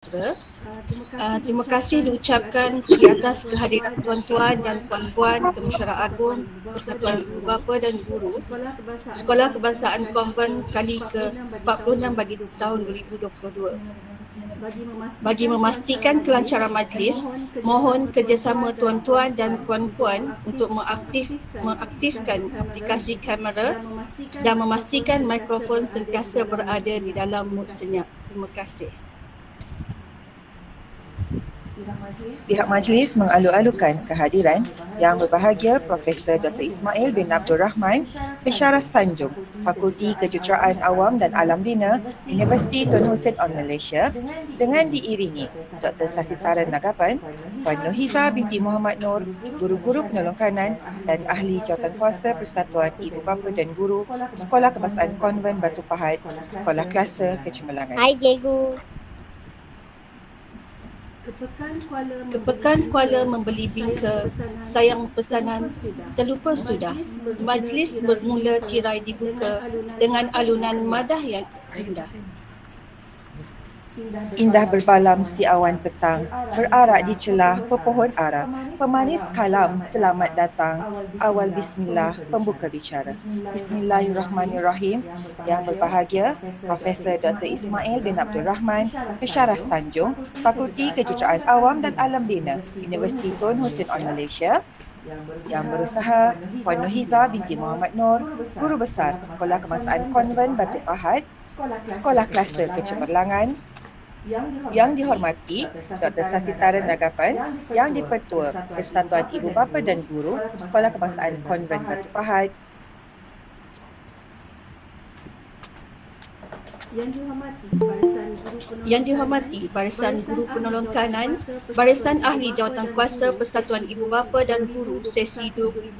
Terima kasih diucapkan di atas kehadiran tuan-tuan dan puan-puan Kemensyarah Agung Persatuan Ibu Bapa dan Guru Sekolah Kebangsaan Konvent kali ke-46 bagi tahun 2022. Bagi memastikan kelancaran majlis, mohon kerjasama tuan-tuan dan puan-puan untuk mengaktifkan aplikasi kamera dan memastikan mikrofon sentiasa berada di dalam mood senyap. Terima kasih. Pihak majlis mengalu-alukan kehadiran Yang Berbahagia Profesor Dr. Ismail bin Abdul Rahman, Pensyarah Sanjung, Fakulti Kejuruteraan Awam dan Alam Bina, Universiti Tun Hussein On Malaysia, dengan diiringi Dr. Sasitara Nagapan, Puan Nohiza binti Muhammad Nur, guru-guru penolong kanan dan ahli jawatankuasa Persatuan Ibu Bapa dan Guru Sekolah Kebangsaan Konvent Batu Pahat, Sekolah Kluster Kecemerlangan. Hai cikgu. Kepekan Kuala membeli bingka, sayang pesanan terlupa sudah. Majlis bermula tirai dibuka dengan alunan madah yang indah. Indah berbalam si awan petang, berarak di celah pepohon ara, pemanis kalam selamat datang, awal bismillah pembuka bicara. Bismillahirrahmanirrahim. Yang Berbahagia Profesor Dr. Ismail bin Abdul Rahman, Pensyarah Sanjung, Fakulti Kejuruteraan Awam dan Alam Bina, Universiti Tun Hussein On Malaysia. Yang Berusaha Puan Nohiza binti Muhammad Nur, Guru Besar Sekolah Kebangsaan Konvent Batu Pahat, Sekolah Kluster Kecemerlangan. Yang dihormati Dr. Sasitara Nagapan, Yang di-Pertua Persatuan Ibu Bapa dan Guru Sekolah Kebangsaan Konvent Batu Pahat. Yang dihormati Barisan Guru Penolong Kanan, Barisan Ahli Jawatankuasa Persatuan Ibu Bapa dan Guru sesi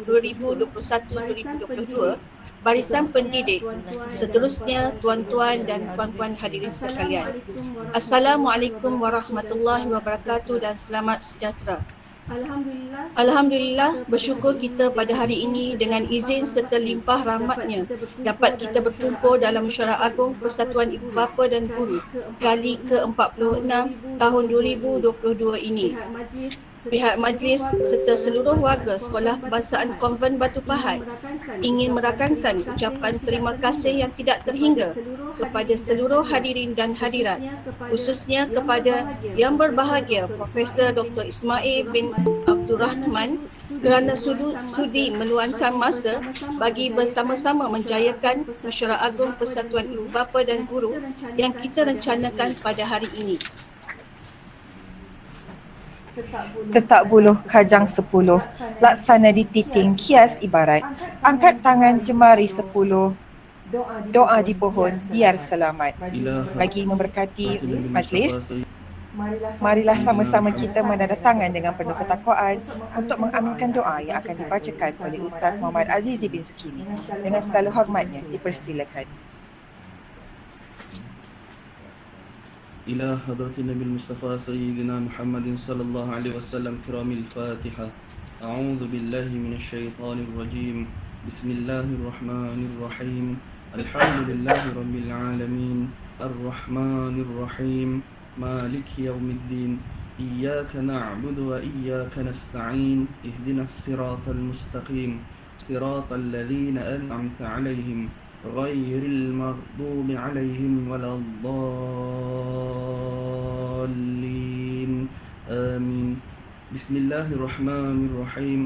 2021-2022, Barisan Pendidik, seterusnya tuan-tuan dan puan-puan hadirin sekalian. Assalamualaikum warahmatullahi wabarakatuh dan selamat sejahtera. Alhamdulillah, bersyukur kita pada hari ini dengan izin serta limpah rahmatnya dapat kita berkumpul dalam Mesyuarat Agung Persatuan Ibu Bapa dan Guru kali ke-46 tahun 2022 ini. Pihak majlis serta seluruh warga Sekolah Kebangsaan Konvent Batu Pahat ingin merakamkan ucapan terima kasih yang tidak terhingga kepada seluruh hadirin dan hadirat, khususnya kepada Yang Berbahagia Profesor Dr. Ismail bin Abdul Rahman kerana sudi meluangkan masa bagi bersama-sama menjayakan Mesyuarat Agung Persatuan Ibu Bapa dan Guru yang kita rencanakan pada hari ini. Tetak buluh kajang 10, laksana dititing kias ibarat, angkat tangan jemari 10, doa di pohon biar selamat. Bagi memberkati majlis, marilah sama-sama kita menandatangan dengan penuh ketakwaan untuk mengaminkan doa yang akan dibacakan oleh Ustaz Muhammad Azizi bin Sukini. Dengan segala hormatnya, dipersilakan. إلى حضرة النبي المصطفى سيدنا محمد صلى الله عليه وسلم كرام الفاتحة. أعوذ بالله من الشيطان الرجيم. بسم الله الرحمن الرحيم. الحمد لله رب العالمين الرحمن الرحيم مالك يوم الدين إياك نعبد وإياك نستعين اهدنا الصراط المستقيم صراط الذين أنعمت عليهم غير المغضوب عليهم ولا الضالين آمين. بسم الله الرحمن الرحيم.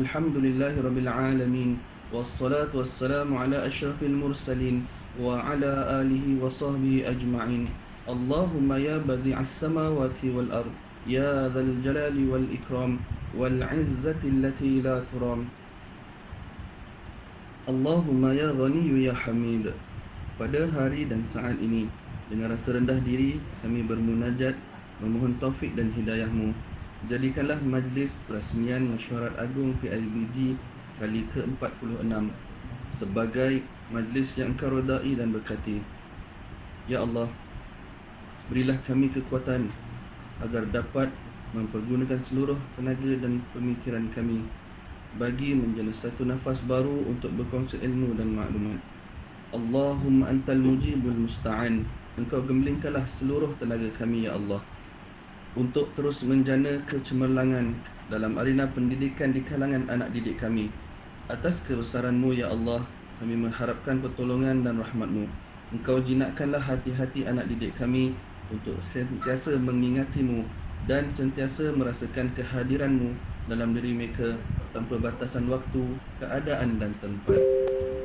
الحمد لله رب العالمين والصلاة والسلام على أشرف المرسلين وعلى آله وصحبه أجمعين. اللهم يا بديع السماوات والأرض يا ذا الجلال والإكرام والعزة التي لا ترام. Allahumma ya ghani ya hamid. Pada hari dan saat ini, dengan rasa rendah diri kami bermunajat memohon taufik dan hidayahmu. Jadikanlah majlis perasmian Mesyuarat Agung PIBG kali ke-46 sebagai majlis yang engkau redai dan berkati. Ya Allah, berilah kami kekuatan agar dapat mempergunakan seluruh tenaga dan pemikiran kami bagi menjadi satu nafas baru untuk berkongsi ilmu dan maklumat. Allahumma antal mujibul musta'an. Engkau gemblingkanlah seluruh tenaga kami ya Allah untuk terus menjana kecemerlangan dalam arena pendidikan di kalangan anak didik kami. Atas kebesaran-Mu ya Allah, kami mengharapkan pertolongan dan rahmat-Mu. Engkau jinakkanlah hati-hati anak didik kami untuk sentiasa mengingati-Mu dan sentiasa merasakan kehadiran-Mu dalam diri mereka tanpa batasan waktu, keadaan dan tempat.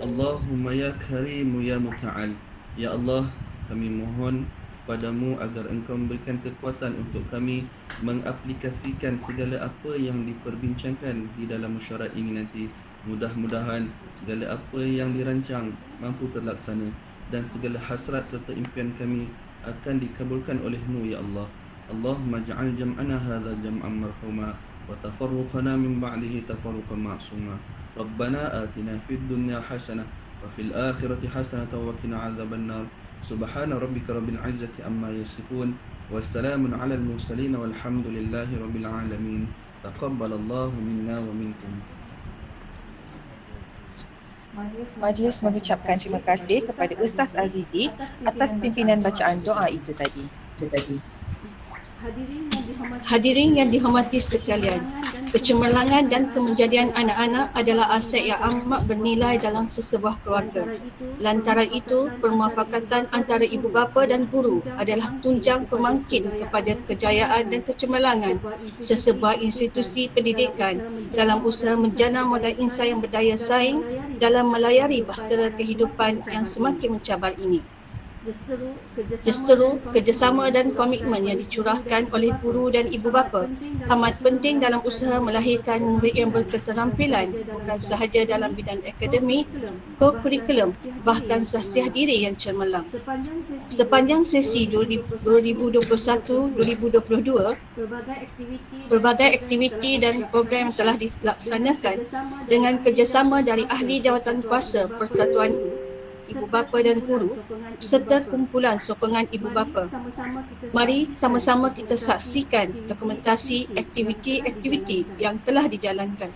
Allahumma ya Karimu ya Muta'al. Ya Allah, kami mohon padamu agar engkau memberikan kekuatan untuk kami mengaplikasikan segala apa yang diperbincangkan di dalam mesyuarat ini nanti. Mudah-mudahan segala apa yang dirancang mampu terlaksana dan segala hasrat serta impian kami akan dikabulkan oleh-Mu ya Allah. Allahumma ja'al jam'ana hadha jam'an marhuma wa tafarruqana min ba'dihi tafarruqan ma'suma. Rabbana atina fid dunya hasanah wa fil akhirati hasanah wa qina adzaban nar. Subhana rabbika rabbil izzati amma yasifun. Wassalamun alal mursalin walhamdulillahi rabbil alamin. Taqabbalallahu minna wa minkum. Majlis mengucapkan terima kasih kepada Ustaz Azizi atas pimpinan bacaan doa itu tadi. Hadirin yang dihormati sekalian, kecemerlangan dan kemenjadian anak-anak adalah aset yang amat bernilai dalam sesebuah keluarga. Lantaran itu, permuafakatan antara ibu bapa dan guru adalah tunjang pemangkin kepada kejayaan dan kecemerlangan sesebuah institusi pendidikan dalam usaha menjana modal insan yang berdaya saing dalam melayari bahtera kehidupan yang semakin mencabar ini. Justeru, kerjasama dan komitmen yang dicurahkan oleh guru dan ibu bapa amat penting dalam usaha melahirkan murid yang berketerampilan bukan sahaja dalam bidang akademik, kurikulum, bahkan sasiah diri yang cemerlang. Sepanjang sesi 2021-2022, berbagai aktiviti dan program telah dilaksanakan dengan kerjasama dari ahli jawatan kuasa Persatuan Ibu Bapa dan Guru serta kumpulan sokongan ibu bapa. Mari sama-sama kita saksikan dokumentasi aktiviti-aktiviti yang telah dijalankan.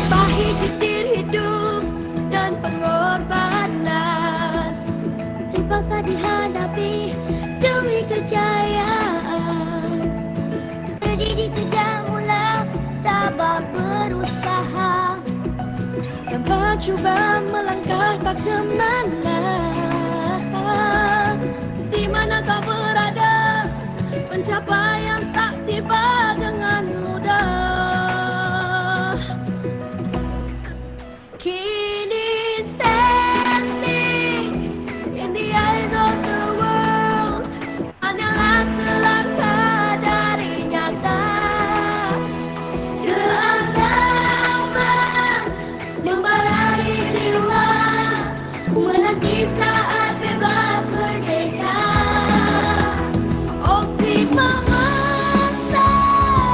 Pahit getir hidup dan pengorbanan terpaksa dihadapi demi kejayaan. Terdidik sejak mula, tabah berusaha dan mencuba melangkah tak kemana. Di mana kau berada, pencapaian tak tiba dengan mudah. Kini standing in the eyes of the world adalah selangkah dari nyata. Keazaman membara di jiwa menanti saat bebas merdeka. Optimisme memancar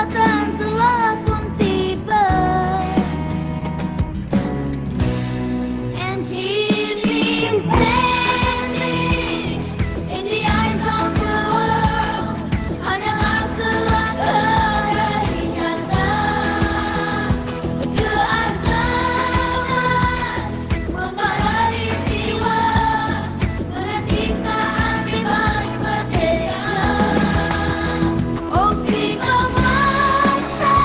datang telah pun tiba. And here we standing in the eyes of the world. Hanyalah selangkah dari nyata. Keazaman membarari jiwa, mengerti saat bebas merdeka. Oh tiba masa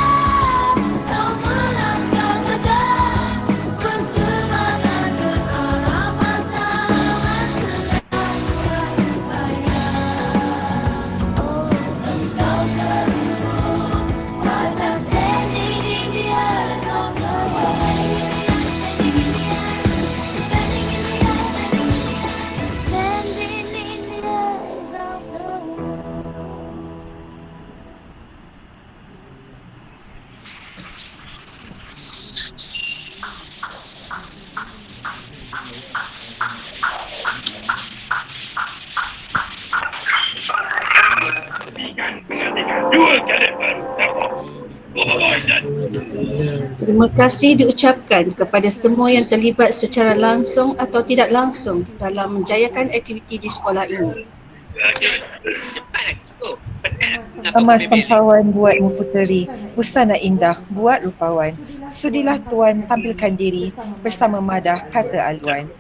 kau melangkah tegak, bersemangat ke arah matlamat selangkah upaya. Oh engkau terhubung, wajah standing in the eyes of the world. Standing in the eyes of the world. Terima kasih diucapkan kepada semua yang terlibat secara langsung atau tidak langsung dalam menjayakan aktiviti di sekolah ini. Emas pahlawan buatmu puteri, busana indah buat rupawan. Sudilah tuan tampilkan diri bersama madah kata aluan.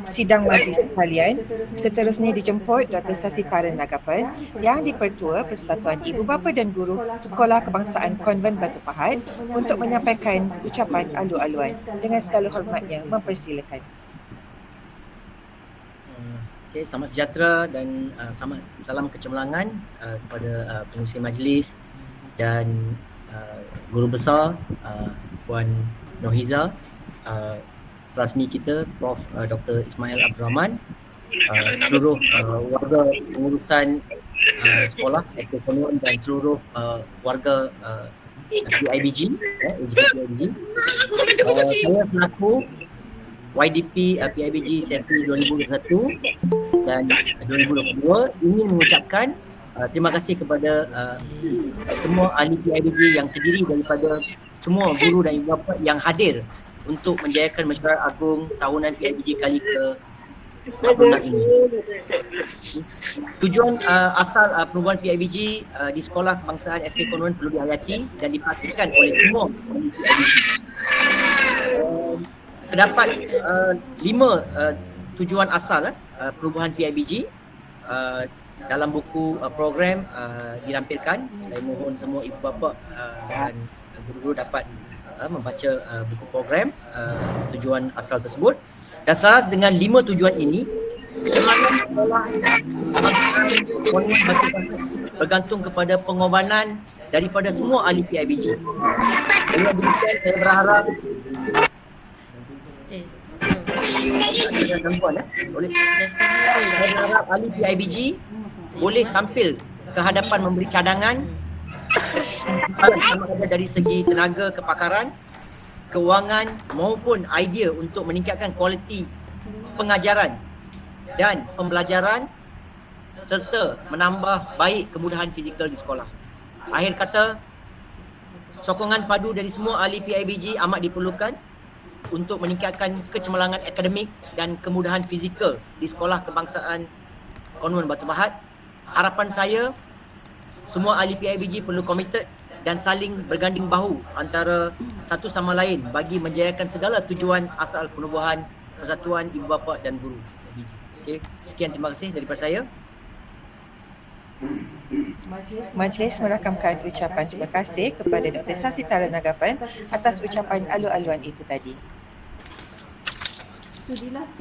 Sidang majlis sekalian, seterusnya dijemput Dr. Sasitara Nagapan yang dipertua Persatuan Ibu Bapa dan Guru Sekolah Kebangsaan Konvent Batu Pahat untuk menyampaikan ucapan alu-aluan. Dengan segala hormatnya, mempersilakan. Okay, selamat sejahtera dan salam kecemerlangan kepada pengurusi majlis dan guru besar Puan Nohiza, rasmi kita Prof. Dr. Ismail Abdul Rahman, seluruh warga pengurusan sekolah SK Konvent dan seluruh warga PIBG, PIBG. Saya selaku YDP PIBG Seri 2021 dan 2022 ingin mengucapkan terima kasih kepada semua ahli PIBG yang terdiri daripada semua guru dan ibu bapa yang hadir untuk menjayakan mesyuarat agung tahunan PIBG kali ke-46 ini. Tujuan asal penubuhan PIBG di Sekolah Kebangsaan SK Konvent perlu dihayati dan diperhatikan oleh semua PIBG. Terdapat 5 tujuan asal perubahan PIBG dalam buku program dilampirkan. Saya mohon semua ibu bapa dan guru-guru dapat membaca buku program tujuan asal tersebut. Dan selaras dengan 5 tujuan ini, bergantung kepada pengorbanan daripada semua ahli PIBG. Dengan demikian saya berharap saya berharap ahli PIBG boleh tampil ke hadapan memberi cadangan sama ada dari segi tenaga kepakaran, kewangan maupun idea untuk meningkatkan kualiti pengajaran dan pembelajaran serta menambah baik kemudahan fizikal di sekolah. Akhir kata, sokongan padu dari semua ahli PIBG amat diperlukan untuk meningkatkan kecemerlangan akademik dan kemudahan fizikal di Sekolah Kebangsaan Konvent Batu Pahat. Harapan saya, semua ahli PIBG perlu komited dan saling berganding bahu antara satu sama lain bagi menjayakan segala tujuan asal penubuhan Persatuan Ibu Bapa dan Guru PIBG. Okay, sekian, terima kasih daripada saya. Majlis merakamkan ucapan terima kasih kepada Dr. Sasitara Nagapan atas ucapan alu-aluan itu tadi.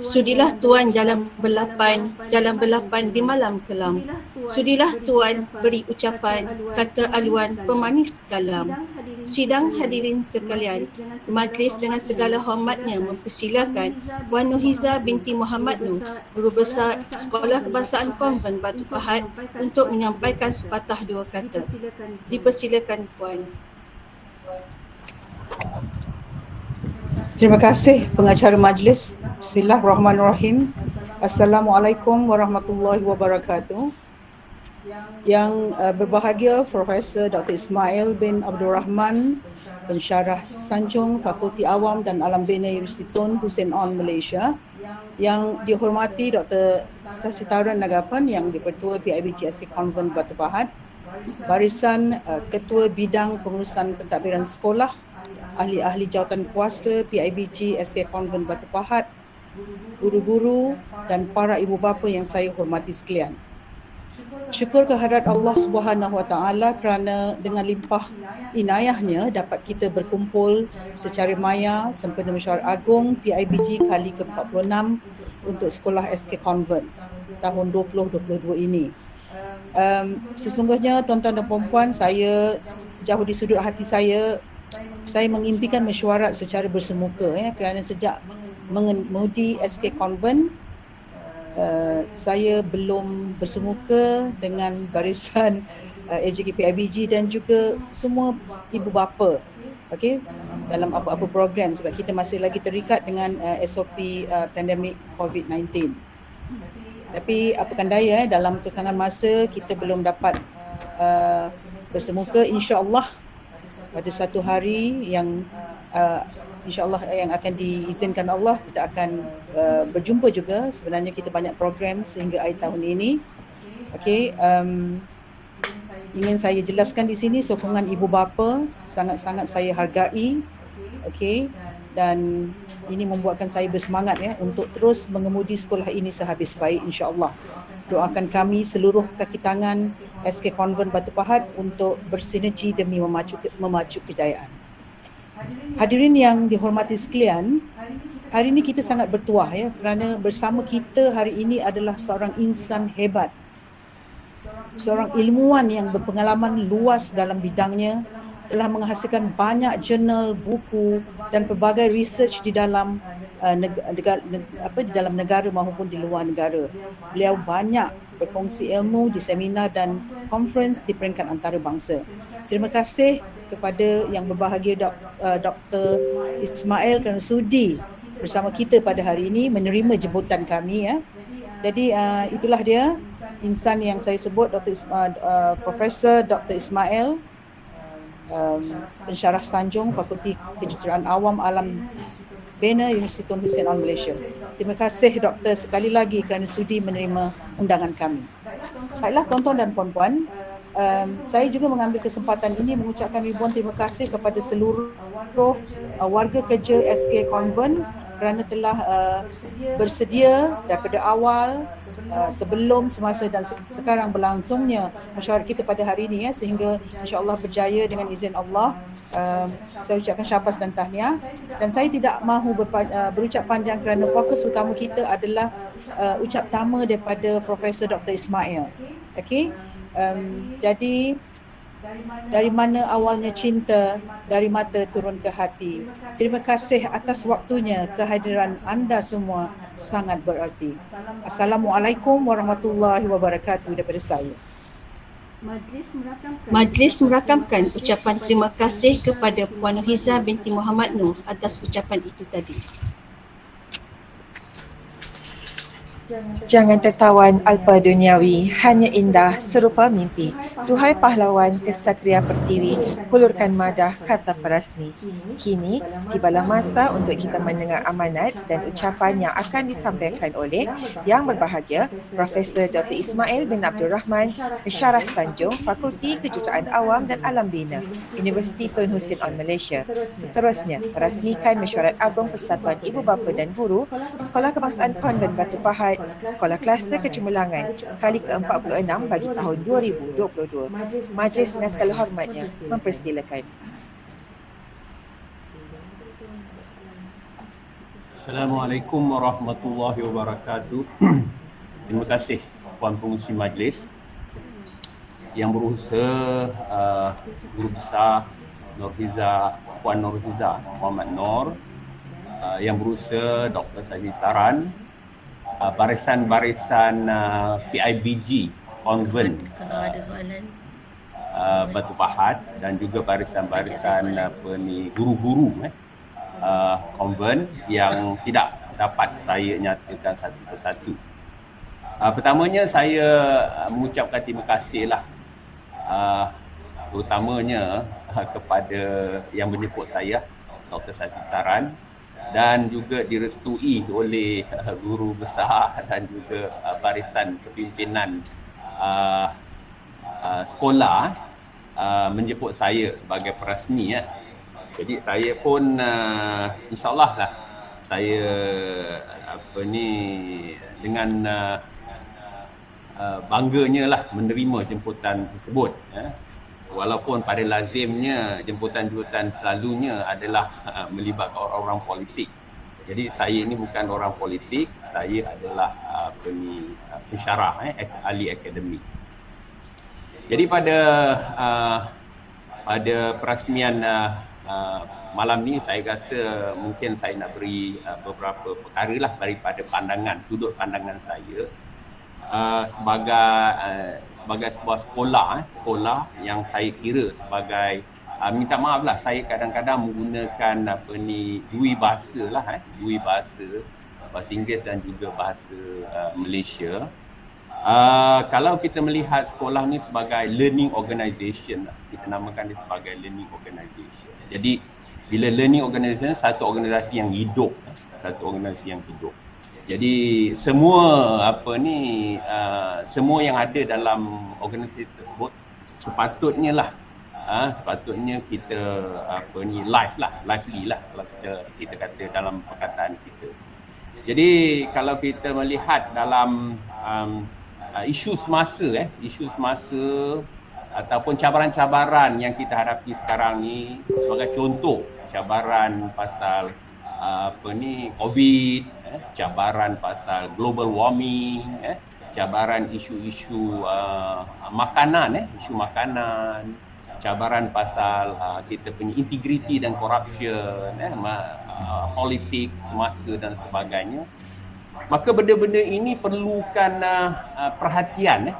Sudilah Tuan jalan belapan di malam kelam. Sudilah Tuan beri ucapan kata aluan pemanis kalam. Sidang hadirin sekalian, majlis dengan segala hormatnya mempersilakan Puan Nohiza binti Muhammad Nur, Guru Besar Sekolah Kebangsaan Konvent Batu Pahat untuk menyampaikan sepatah dua kata. Dipersilakan Puan. Terima kasih pengacara majlis. Bismillahirrahmanirrahim. Assalamualaikum warahmatullahi wabarakatuh. Yang berbahagia Profesor Dr. Ismail bin Abdul Rahman, Pensyarah Sanjung Fakulti Awam dan Alam Bina Universiti Tun Hussein On Malaysia. Yang dihormati Dr. Sasitaran Nagapan yang di-Ketua PIBG SK Konvent Batu Pahat, barisan Ketua Bidang Pengurusan Pentadbiran Sekolah, ahli-ahli jawatan kuasa PIBG SK Konvent Batu Pahat, guru-guru dan para ibu bapa yang saya hormati sekalian. Syukur kehadrat Allah Subhanahu Wa Taala kerana dengan limpah inayahnya dapat kita berkumpul secara maya sempena Mesyuarat Agung PIBG kali ke-46 untuk Sekolah SK Konvent tahun 2022 ini. Sesungguhnya tuan-tuan dan puan-puan, saya jauh di sudut hati saya mengimpikan mesyuarat secara bersemuka kerana sejak mengemudi SK Konvent saya belum bersemuka dengan barisan AJK PIBG dan juga semua ibu bapa dalam apa-apa program sebab kita masih lagi terikat dengan SOP pandemik COVID-19. Tapi apakan daya dalam kekangan masa kita belum dapat bersemuka. InsyaAllah pada satu hari yang InsyaAllah yang akan diizinkan Allah, kita akan berjumpa juga. Sebenarnya kita banyak program sehingga akhir tahun ini. Ingin saya jelaskan di sini sokongan ibu bapa sangat-sangat saya hargai. Dan ini membuatkan saya bersemangat untuk terus mengemudi sekolah ini sehabis baik insya-Allah. Doakan kami seluruh kaki tangan SK Konvent Batu Pahat untuk bersinergi demi memacu kejayaan. Hadirin yang dihormati sekalian, hari ini kita sangat bertuah kerana bersama kita hari ini adalah seorang insan hebat, seorang ilmuwan yang berpengalaman luas dalam bidangnya, telah menghasilkan banyak jurnal, buku dan pelbagai research di dalam negara maupun di luar negara. Beliau banyak berkongsi ilmu di seminar dan conference di peringkat antarabangsa. Terima kasih kepada yang berbahagia Dr. Ismail kerana sudi bersama kita pada hari ini menerima jemputan kami. Jadi itulah dia insan yang saya sebut, Profesor Dr. Ismail, Pensyarah Sanjung Fakulti Kejuruteraan Awam Alam Bina Universiti Tun Hussein On Malaysia. Terima kasih doktor sekali lagi kerana sudi menerima undangan kami. Baiklah tuan-tuan dan puan-puan, saya juga mengambil kesempatan ini mengucapkan ribuan terima kasih kepada seluruh warga kerja SK Konvent kerana telah bersedia daripada awal, sebelum, semasa dan sekarang berlangsungnya mesyuarat kita pada hari ini sehingga insya-Allah berjaya dengan izin Allah. Saya ucapkan syabas dan tahniah, dan saya tidak mahu berucap panjang kerana fokus utama kita adalah ucap tama daripada Profesor Dr. Ismail. Jadi dari mana awalnya cinta, dari mata turun ke hati. Terima kasih atas waktunya, kehadiran anda semua sangat berarti. Assalamualaikum warahmatullahi wabarakatuh daripada saya. Majlis merakamkan ucapan terima kasih kepada Puan Riza binti Muhammad Nur atas ucapan itu tadi. Jangan tertawan alpa duniawi, hanya indah serupa mimpi. Duhai pahlawan kesatria pertiwi, hulurkan madah kata perasmi. Kini, tibalah masa untuk kita mendengar amanat dan ucapan yang akan disampaikan oleh Yang Berbahagia Profesor Dr. Ismail bin Abdul Rahman, Pensyarah Sanjung Fakulti Kejuruteraan Awam dan Alam Bina Universiti Tun Hussein On Malaysia. Seterusnya, merasmikan Mesyuarat Agung Persatuan Ibu Bapa dan Guru Sekolah Kebangsaan Konvent Batu Pahat Sekolah Kluster Kecemerlangan kali ke-46 bagi tahun 2022. Majlis dengan segala hormatnya mempersilakan. Assalamualaikum warahmatullahi wabarakatuh. Terima kasih Puan Pengurusi Majlis yang berusaha Guru Besar Puan Nurhiza Muhammad Nur, yang berusaha Dr. Sasitaran, barisan-barisan PIBG Konvent Batu Pahat dan juga barisan-barisan guru-guru konvent yang tidak dapat saya nyatakan satu persatu. Pertamanya saya mengucapkan terima kasih lah terutamanya kepada yang menjemput saya, Dr. Sati Taran, dan juga direstui oleh guru besar dan juga barisan kepimpinan sekolah menjemput saya sebagai perasmi ya. Jadi saya pun insyaAllah lah saya dengan bangganya lah menerima jemputan tersebut ya. Walaupun pada lazimnya jemputan-jemputan selalunya adalah melibatkan orang-orang politik. Jadi saya ini bukan orang politik, saya adalah pensyarah ahli akademik. Jadi pada perasmian malam ni saya rasa mungkin saya nak beri beberapa perkara lah daripada sudut pandangan saya sebagai sebuah sekolah yang saya kira sebagai minta maaf lah, saya kadang-kadang menggunakan dua bahasa Inggeris dan juga bahasa Malaysia. Kalau kita melihat sekolah ni sebagai learning organisation, kita namakan dia sebagai learning organisation. Jadi bila learning organisation, satu organisasi yang hidup. Jadi semua semua yang ada dalam organisasi tersebut sepatutnya kita lively lah kalau kita kata dalam perkataan kita. Jadi kalau kita melihat dalam isu semasa ataupun cabaran-cabaran yang kita hadapi sekarang ni, sebagai contoh cabaran pasal COVID, cabaran pasal global warming, cabaran isu-isu makanan, cabaran pasal kita punya integriti dan corruption, politik semasa dan sebagainya. Maka benda-benda ini perlukan perhatian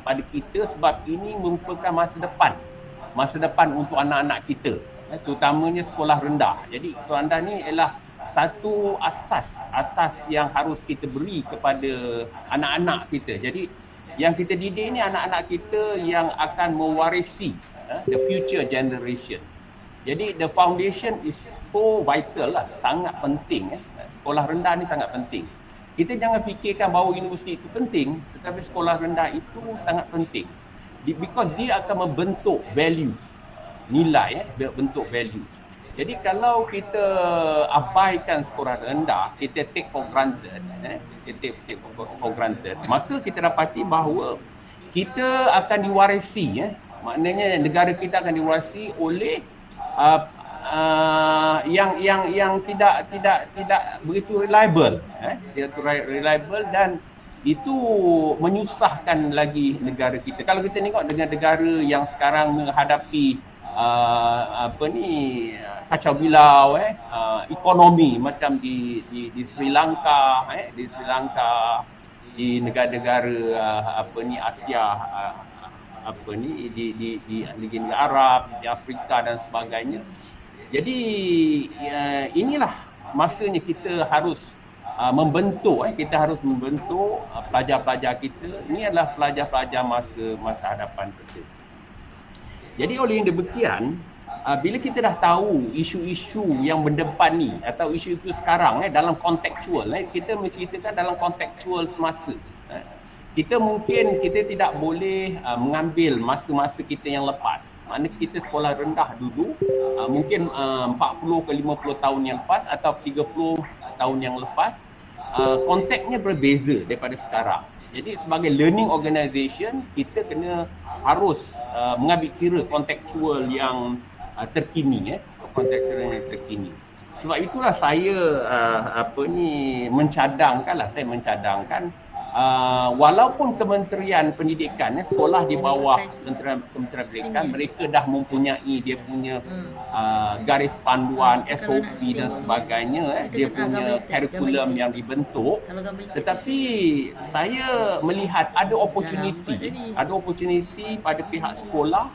pada kita, sebab ini merupakan masa depan untuk anak-anak kita, terutamanya sekolah rendah. Jadi sekolah rendah ni ialah satu asas yang harus kita beri kepada anak-anak kita. Jadi yang kita didik ni anak-anak kita yang akan mewarisi the future generation. Jadi the foundation is so vital lah, sangat penting. Sekolah rendah ni sangat penting. Kita jangan fikirkan bahawa universiti itu penting, tetapi sekolah rendah itu sangat penting. Because dia akan membentuk values, nilai, bentuk values. Jadi kalau kita abaikan sekolah rendah, kita take for granted, maka kita dapati bahawa kita akan diwarisi, maknanya negara kita akan diwarisi oleh yang tidak begitu reliable, dan itu menyusahkan lagi negara kita. Kalau kita tengok dengan negara yang sekarang menghadapi kacau bilau ekonomi macam di Sri Lanka, di negara-negara Asia, di negara Arab, di Afrika dan sebagainya. Jadi inilah masanya kita harus membentuk pelajar-pelajar kita. Ini adalah pelajar-pelajar masa hadapan kita. Jadi oleh demikian, bila kita dah tahu isu-isu yang berdepan ni atau isu-isu sekarang dalam kontekstual, kita menceritakan dalam kontekstual semasa. Kita tidak boleh mengambil masa-masa kita yang lepas. Maknanya kita sekolah rendah dulu, mungkin 40 ke 50 tahun yang lepas atau 30 tahun yang lepas, konteksnya berbeza daripada sekarang. Jadi sebagai learning organisation, kita harus mengambil kira kontekstual yang terkini, Sebab itulah saya mencadangkan walaupun Kementerian Pendidikan, sekolah di bawah Kementerian Pendidikan, mereka dah mempunyai dia punya garis panduan, SOP dan sebagainya, dia punya kurikulum yang dibentuk. Tetapi saya melihat ada opportunity pada pihak sekolah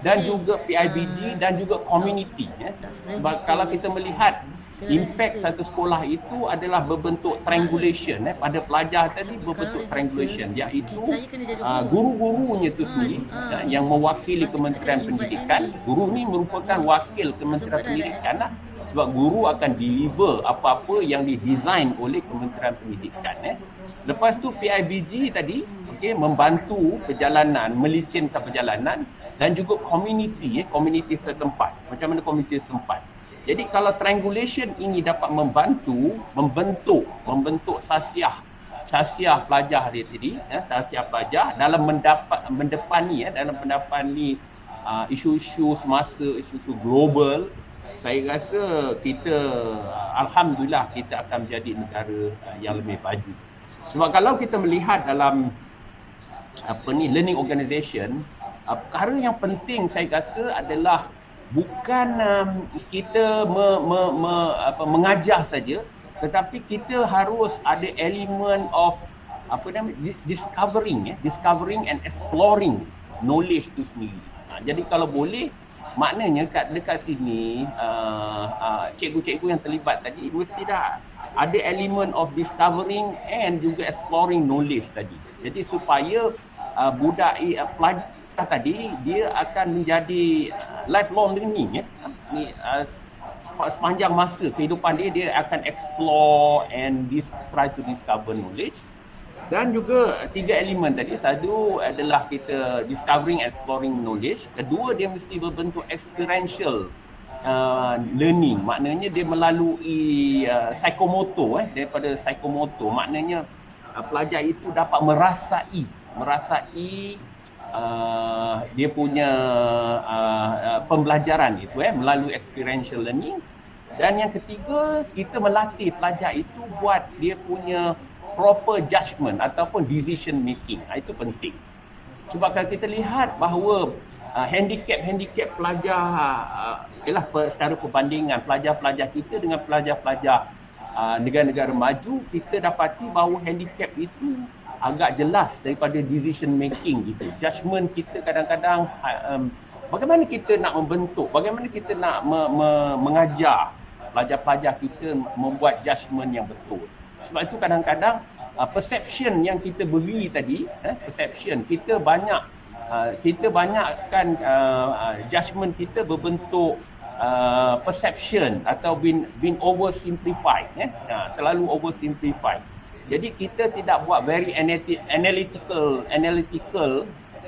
dan juga PIBG dan juga community. Sebab kalau kita melihat impact satu sekolah itu adalah berbentuk triangulation pada pelajar tadi, berbentuk triangulation, iaitu guru-gurunya itu sendiri yang mewakili Kementerian Pendidikan. Guru ni merupakan wakil Kementerian Pendidikan lah, sebab guru akan deliver apa-apa yang didesain oleh Kementerian Pendidikan. Lepas tu PIBG tadi membantu perjalanan, melicinkan perjalanan, dan juga community setempat. Macam mana community setempat? Jadi kalau triangulation ini dapat membentuk sasiah pelajar dia tadi, sasiah pelajar dalam mendepani isu-isu semasa, isu-isu global, saya rasa kita alhamdulillah kita akan menjadi negara yang lebih maju. Sebab kalau kita melihat dalam learning organisation, perkara yang penting saya rasa adalah bukan kita mengajar saja, tetapi kita harus ada elemen of discovering and exploring knowledge tu sendiri. Jadi kalau boleh, maknanya dekat sini cikgu-cikgu yang terlibat tadi mesti dah ada elemen of discovering and juga exploring knowledge tadi. Jadi supaya budak pelajar tadi dia akan menjadi lifelong learning sepanjang masa kehidupan dia akan explore and try to discover knowledge. Dan juga 3 elemen tadi, satu adalah kita discovering and exploring knowledge, kedua dia mesti berbentuk experiential learning, maknanya dia melalui psikomotor, daripada psikomotor, maknanya pelajar itu dapat merasai dia punya pembelajaran itu melalui experiential learning. Dan yang ketiga, kita melatih pelajar itu buat dia punya proper judgement ataupun decision making. Itu penting. Sebab kalau kita lihat bahawa handicap pelajar ialah secara perbandingan pelajar-pelajar kita dengan pelajar-pelajar negara-negara maju, kita dapati bahawa handicap itu agak jelas daripada decision making gitu. Judgement kita kadang-kadang bagaimana kita nak membentuk, bagaimana kita nak mengajar pelajar-pelajar kita membuat judgement yang betul. Sebab itu kadang-kadang perception yang kita beri tadi, perception kita banyakkan judgement kita berbentuk perception atau been oversimplified, terlalu oversimplified. Jadi kita tidak buat very analytical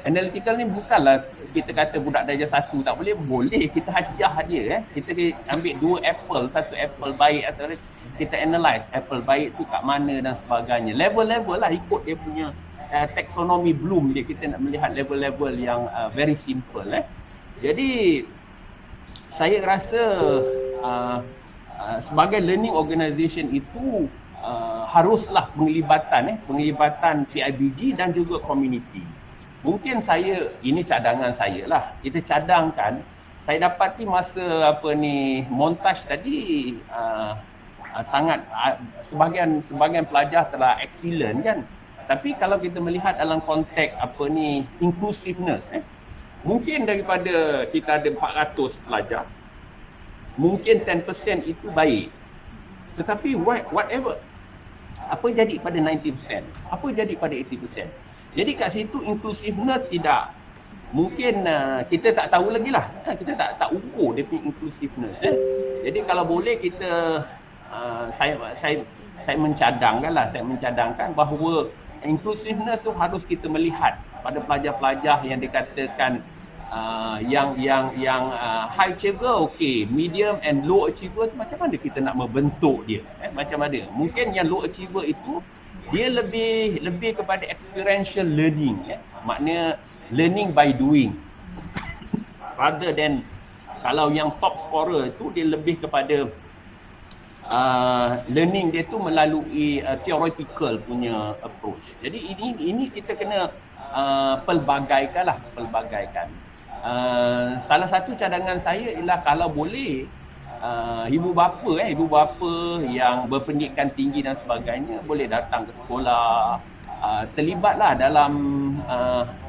ni bukanlah kita kata budak darjah 1 tak boleh kita ajar dia. Kita ambil 2 apple, satu apple baik atau kita analyse apple baik tu kat mana dan sebagainya. Level-level lah ikut dia punya taxonomy Bloom dia, kita nak melihat level-level yang very simple. Jadi saya rasa sebagai learning organisation itu haruslah penglibatan PIBG dan juga community. Mungkin ini cadangan saya lah. Kita cadangkan, saya dapati masa montaj tadi sangat sebahagian pelajar telah excellent kan. Tapi kalau kita melihat dalam konteks inclusiveness, mungkin daripada kita ada 400 pelajar, mungkin 10% itu baik. Tetapi whatever, apa jadi pada 90%? Apa jadi pada 80%? Jadi kat situ inclusiveness tidak. Mungkin kita tak tahu lagi lah. Kita tak ukur dia punya inclusiveness. Jadi kalau boleh kita, saya mencadangkan bahawa inclusiveness tu harus kita melihat pada pelajar-pelajar yang dikatakan yang high achiever, medium and low achiever tu macam mana kita nak membentuk dia? Macam mana? Mungkin yang low achiever itu dia lebih kepada experiential learning, maknanya learning by doing. Rather than kalau yang top scorer itu dia lebih kepada learning dia tu melalui theoretical punya approach. Jadi ini kita kena pelbagaikan. Salah satu cadangan saya ialah kalau boleh ibu bapa yang berpendidikan tinggi dan sebagainya boleh datang ke sekolah, terlibatlah dalam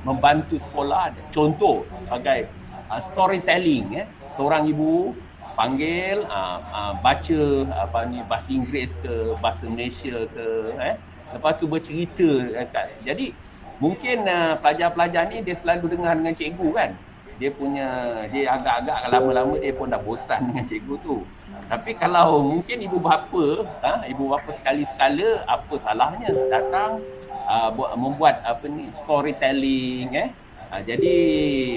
membantu sekolah. Contoh sebagai storytelling, seorang ibu panggil, baca bahasa Inggeris ke, bahasa Malaysia ke, lepas tu bercerita. Jadi mungkin pelajar-pelajar ni dia selalu dengar dengan cikgu kan. Dia agak-agak lama-lama dia pun dah bosan dengan cikgu tu. Tapi kalau mungkin ibu bapa sekali-sekala, apa salahnya datang membuat storytelling. Jadi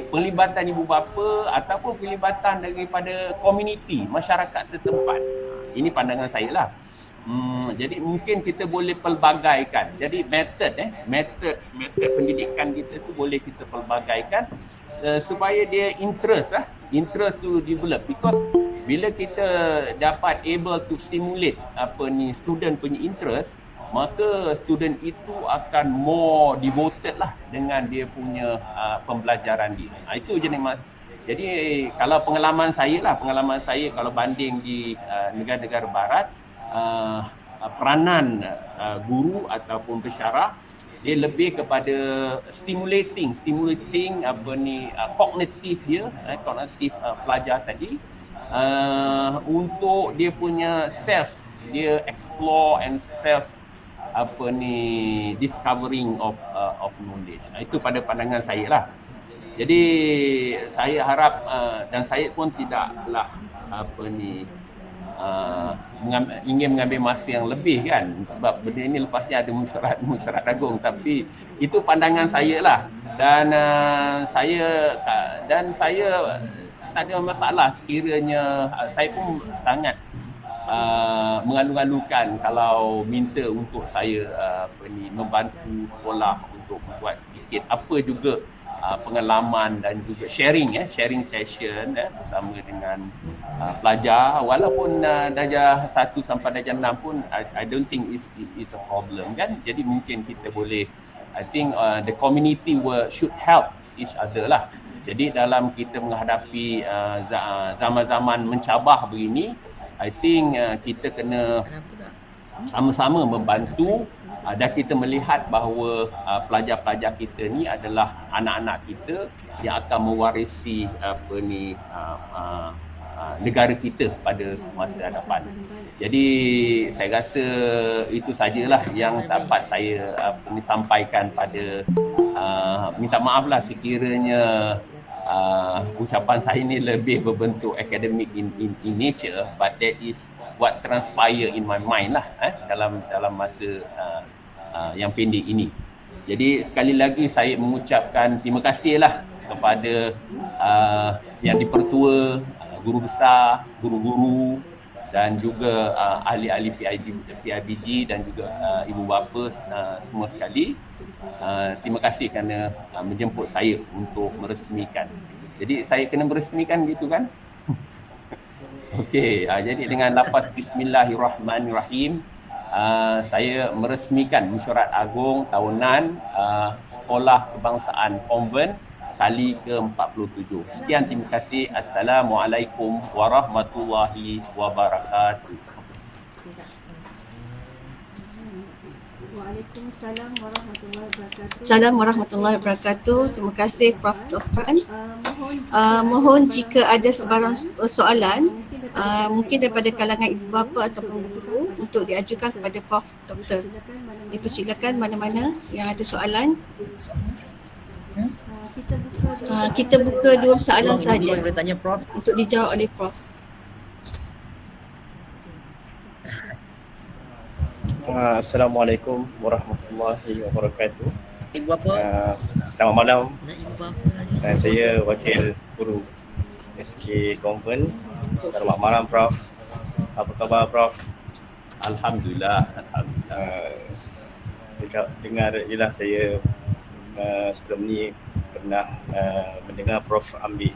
pelibatan ibu bapa ataupun pelibatan daripada komuniti masyarakat setempat. Ini pandangan saya lah. Jadi mungkin kita boleh pelbagaikan. Jadi metod pendidikan kita tu boleh kita pelbagaikan supaya dia interest tu develop, because bila kita dapat able to stimulate student punya interest, maka student itu akan more devoted lah dengan dia punya pembelajaran dia. Itu jenis jadi kalau pengalaman saya kalau banding di negara-negara barat, peranan guru ataupun pensyarah dia lebih kepada stimulating kognitif dia, kognitif pelajar tadi, untuk dia punya dia explore and discovering of knowledge. Itu pada pandangan saya lah. Jadi saya harap dan saya pun tidaklah ingin mengambil masa yang lebih kan, sebab benda ini lepasnya ada mesyuarat agung, tapi itu pandangan saya lah. Dan saya tak ada masalah sekiranya saya pun sangat mengalu-alukan kalau minta untuk saya membantu sekolah untuk membuat sedikit apa juga pengalaman dan juga sharing session bersama dengan pelajar, walaupun darjah 1 sampai darjah 6 pun I don't think is a problem kan. Jadi mungkin kita boleh, I think the community should help each other lah. Jadi dalam kita menghadapi zaman-zaman mencabar begini, I think kita kena sama-sama membantu dan kita melihat bahawa pelajar-pelajar kita ni adalah anak-anak kita yang akan mewarisi negara kita pada masa hadapan. Jadi saya rasa itu sajalah yang dapat saya sampaikan pada minta maaflah sekiranya ucapan saya ni lebih berbentuk akademik in nature, but that is what transpire in my mind lah dalam masa yang pendek ini. Jadi sekali lagi saya mengucapkan terima kasih lah kepada yang dipertua, guru besar, guru-guru dan juga ahli-ahli PIBG dan juga ibu bapa semua sekali. Terima kasih kerana menjemput saya untuk meresmikan. Jadi saya kena meresmikan gitu kan? Okey, jadi dengan lafaz Bismillahirrahmanirrahim, saya meresmikan mesyuarat agung tahunan Sekolah Kebangsaan Konvent kali ke-47. Sekian, terima kasih. Assalamualaikum warahmatullahi wabarakatuh. Waalaikumsalam warahmatullahi wabarakatuh. Salam warahmatullahi wabarakatuh. Terima kasih Prof. Dr. Mohon jika ada sebarang soalan mungkin daripada kalangan ibu bapa ataupun guru untuk diajukan kepada Prof. Dr. Dipersilakan mana-mana yang ada soalan. Kita buka 2 soalan saja Boleh tanya Prof untuk dijawab oleh Prof. Assalamualaikum warahmatullahi wabarakatuh. Ibu apa? Selamat malam. Saya wakil guru SK Konvent. Selamat malam Prof. Apa khabar Prof? Alhamdulillah. Dengar jelah saya sebelum ni pernah mendengar Prof ambil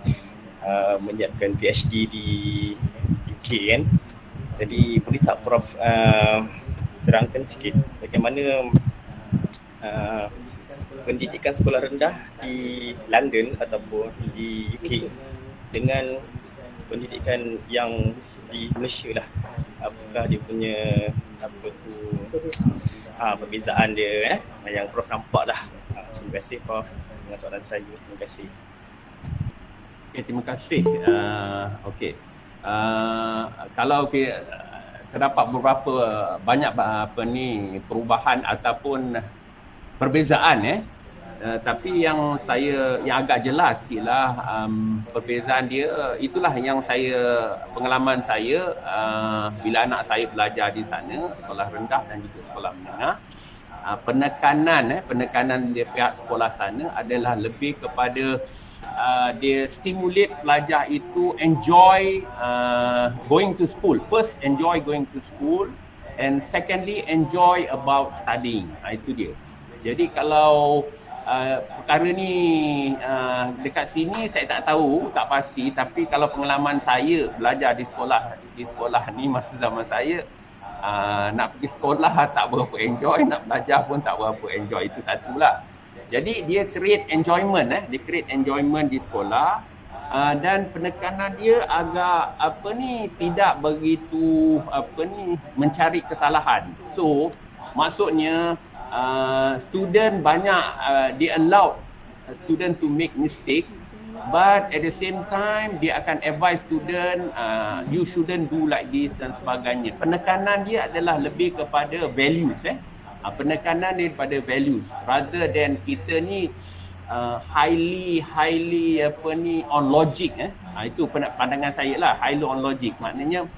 menyiapkan PhD di UK kan. Jadi boleh tak Prof terangkan sikit bagaimana pendidikan sekolah rendah di London ataupun di UK dengan pendidikan yang di Malaysia lah. Apakah dia punya perbezaan dia yang Prof nampak lah. Terima kasih Prof dengan soalan saya. Terima kasih. Okay, terima kasih. Okey. Kalau terdapat beberapa banyak perubahan ataupun perbezaan tapi yang agak jelas ialah perbezaan dia, itulah yang pengalaman saya bila anak saya belajar di sana, sekolah rendah dan juga sekolah menengah. Penekanan dia pihak sekolah sana adalah lebih kepada dia stimulate pelajar itu enjoy going to school. First, enjoy going to school, and secondly, enjoy about studying. Itu dia. Jadi kalau perkara ni dekat sini saya tak tahu, tak pasti, tapi kalau pengalaman saya belajar di sekolah ni masa zaman saya, nak pergi sekolah tak berapa enjoy, nak belajar pun tak berapa enjoy, itu satulah. Jadi dia create enjoyment, dia create enjoyment di sekolah, dan penekanan dia agak tidak begitu mencari kesalahan. So maksudnya student banyak dia allow student to make mistake, but at the same time dia akan advise student you shouldn't do like this dan sebagainya. Penekanan dia adalah lebih kepada values, penekanan dia pada values rather than kita ni highly on logic. Itu pandangan saya lah, highly on logic. Maknanya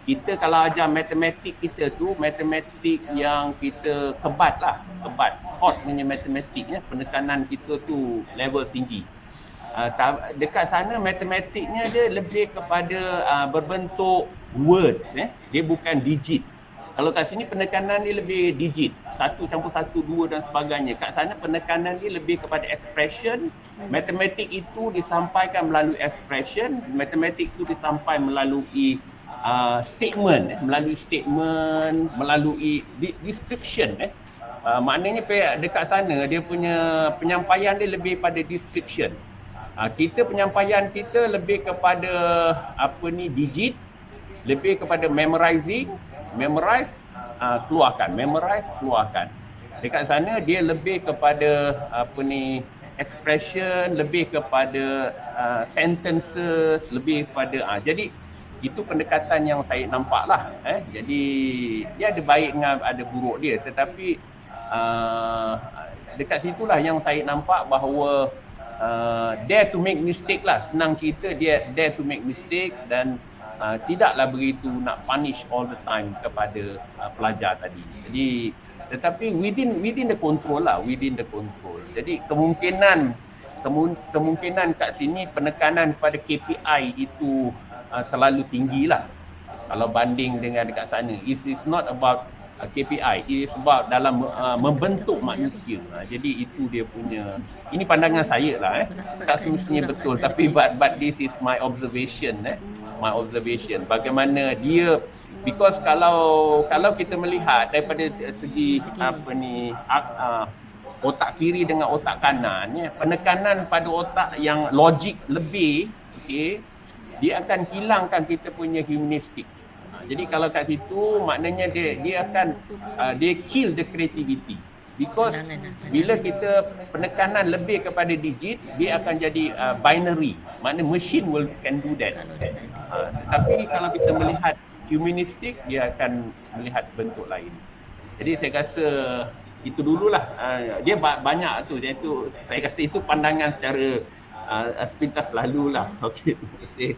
kita kalau ajar matematik kita tu, matematik yang kita kebat, hot punya matematiknya, penekanan kita tu level tinggi. Dekat sana matematiknya dia lebih kepada berbentuk words, dia bukan digit. Kalau kat sini penekanan dia lebih digit, 1 campur 1, 2 dan sebagainya. Kat sana penekanan dia lebih kepada expression. Matematik itu disampaikan melalui expression, matematik itu disampaikan melalui statement, melalui description. Maknanya dekat sana dia punya penyampaian dia lebih pada description. Kita penyampaian kita lebih kepada digit, lebih kepada memorize, keluarkan. Dekat sana dia lebih kepada expression, lebih kepada sentences, lebih kepada jadi itu pendekatan yang saya nampak lah. Jadi dia ada baik dengan ada buruk dia, tetapi dekat situlah yang saya nampak bahawa dare to make mistake lah. Senang cerita dia dare to make mistake dan tidaklah begitu nak punish all the time kepada pelajar tadi. Jadi tetapi within the control lah, within the control. Jadi kemungkinan kat sini penekanan pada KPI itu terlalu tinggi lah kalau banding dengan dekat sana. It is not about KPI, it is about dalam membentuk manusia. Jadi itu dia punya, ini pandangan saya lah, tak semestinya betul, tapi but this is my observation, bagaimana dia, because kalau kita melihat daripada segi otak kiri dengan otak kanan, penekanan pada otak yang logik lebih, dia akan hilangkan kita punya humanistik. Jadi kalau kat situ maknanya dia akan dia kill the creativity, because bila kita penekanan lebih kepada digit, dia akan jadi binary, maknanya machine can do that. Tetapi kalau kita melihat humanistik, dia akan melihat bentuk lain. Jadi saya rasa itu dululah, dia banyak tu, iaitu saya rasa itu pandangan secara sepintas lalulah. Okey, terima kasih.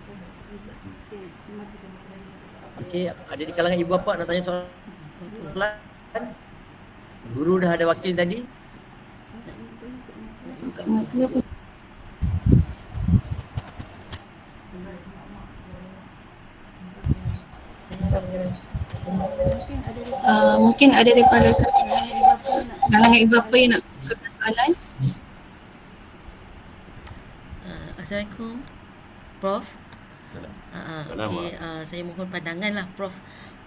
Okey, ada di kalangan ibu bapa nak tanya soalan? Guru dah ada wakil tadi. Mungkin ada daripada kalangan ibu bapa yang nak soalan. Assalamualaikum, Prof. Okey, saya mohon pandangan lah, Prof.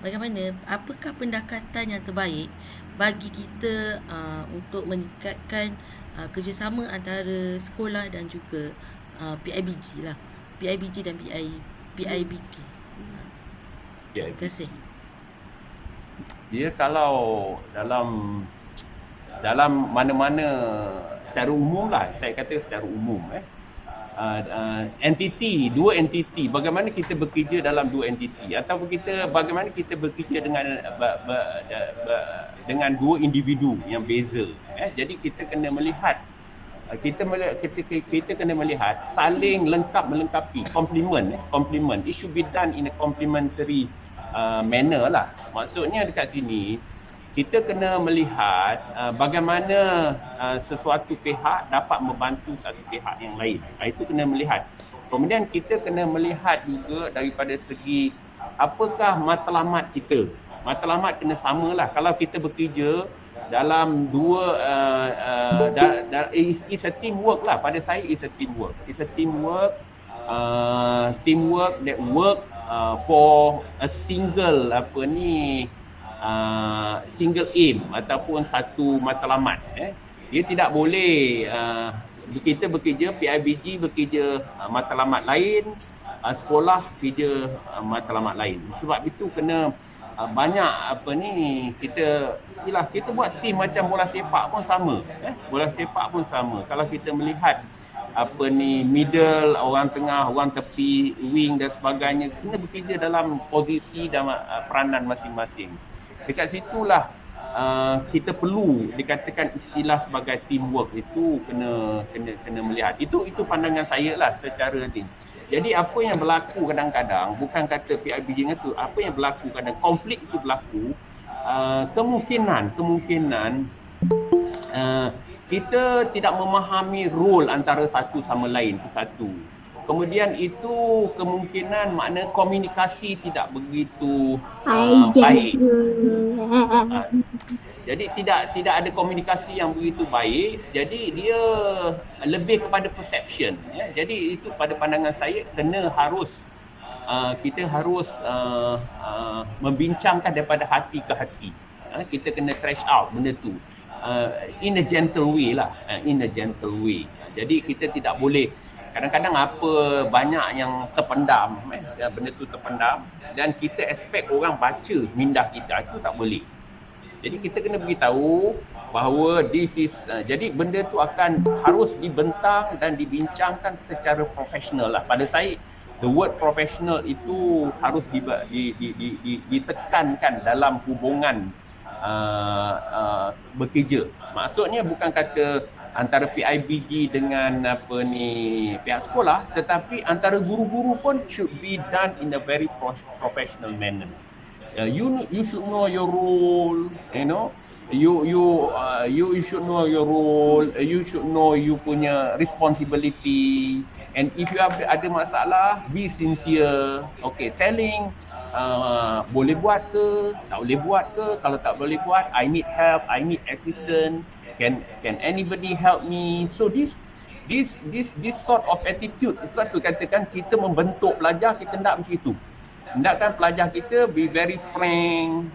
Bagaimana, apakah pendekatan yang terbaik bagi kita untuk meningkatkan kerjasama antara sekolah dan juga PIBG lah, PIBG dan PIBK. Terima kasih. Dia kalau dalam mana-mana secara umum lah, saya kata secara umum, entiti, dua entiti, bagaimana kita bekerja dalam dua entiti, ataupun bagaimana kita bekerja dengan dua individu yang beza. Jadi kita kena melihat kita kena melihat saling melengkapi, complement. It should be done in a complementary manner lah. Maksudnya dekat sini kita kena melihat bagaimana sesuatu pihak dapat membantu satu pihak yang lain. Itu kena melihat. Kemudian kita kena melihat juga daripada segi apakah matlamat kita. Matlamat kena samalah. Kalau kita bekerja dalam dua it's a teamwork lah. Pada saya it's a teamwork. It's a teamwork that work for a single single aim ataupun satu matlamat. Dia tidak boleh kita bekerja, PIBG bekerja matlamat lain, sekolah kerja matlamat lain. Sebab itu kena banyak kita buat tim macam bola sepak pun sama. Bola sepak pun sama. Kalau kita melihat middle, orang tengah, orang tepi, wing dan sebagainya, kena bekerja dalam posisi dan peranan masing-masing. Dekat situlah kita perlu dikatakan istilah sebagai teamwork itu kena melihat. Itu pandangan saya lah secara ni. Jadi apa yang berlaku kadang-kadang, bukan kata PIBG dengan tu, apa yang berlaku kadang konflik itu berlaku, kemungkinan kita tidak memahami role antara satu sama lain itu satu. Kemudian itu kemungkinan makna komunikasi tidak begitu baik. Jadi tidak ada komunikasi yang begitu baik. Jadi dia lebih kepada perception. Jadi itu pada pandangan saya kita harus membincangkan daripada hati ke hati. Kita kena trash out benda tu. In a gentle way lah. In a gentle way. Jadi kita tidak boleh kadang-kadang banyak yang terpendam, benda tu terpendam dan kita expect orang baca minda kita, itu tak boleh. Jadi kita kena beritahu bahawa jadi benda tu harus dibentang dan dibincangkan secara profesional lah. Pada saya the word professional itu harus ditekankan dalam hubungan bekerja. Maksudnya bukan kata antara PIBG dengan pihak sekolah, tetapi antara guru-guru pun should be done in a very professional manner. You should know your role, you should know your role, you should know you punya responsibility, and if you ada masalah, be sincere. Okay, telling boleh buat ke, tak boleh buat ke, kalau tak boleh buat, I need help, I need assistance. Can anybody help me? So this sort of attitude, sebab tu katakan kita membentuk pelajar, kita hendak macam itu. Hendakkan pelajar kita be very frank,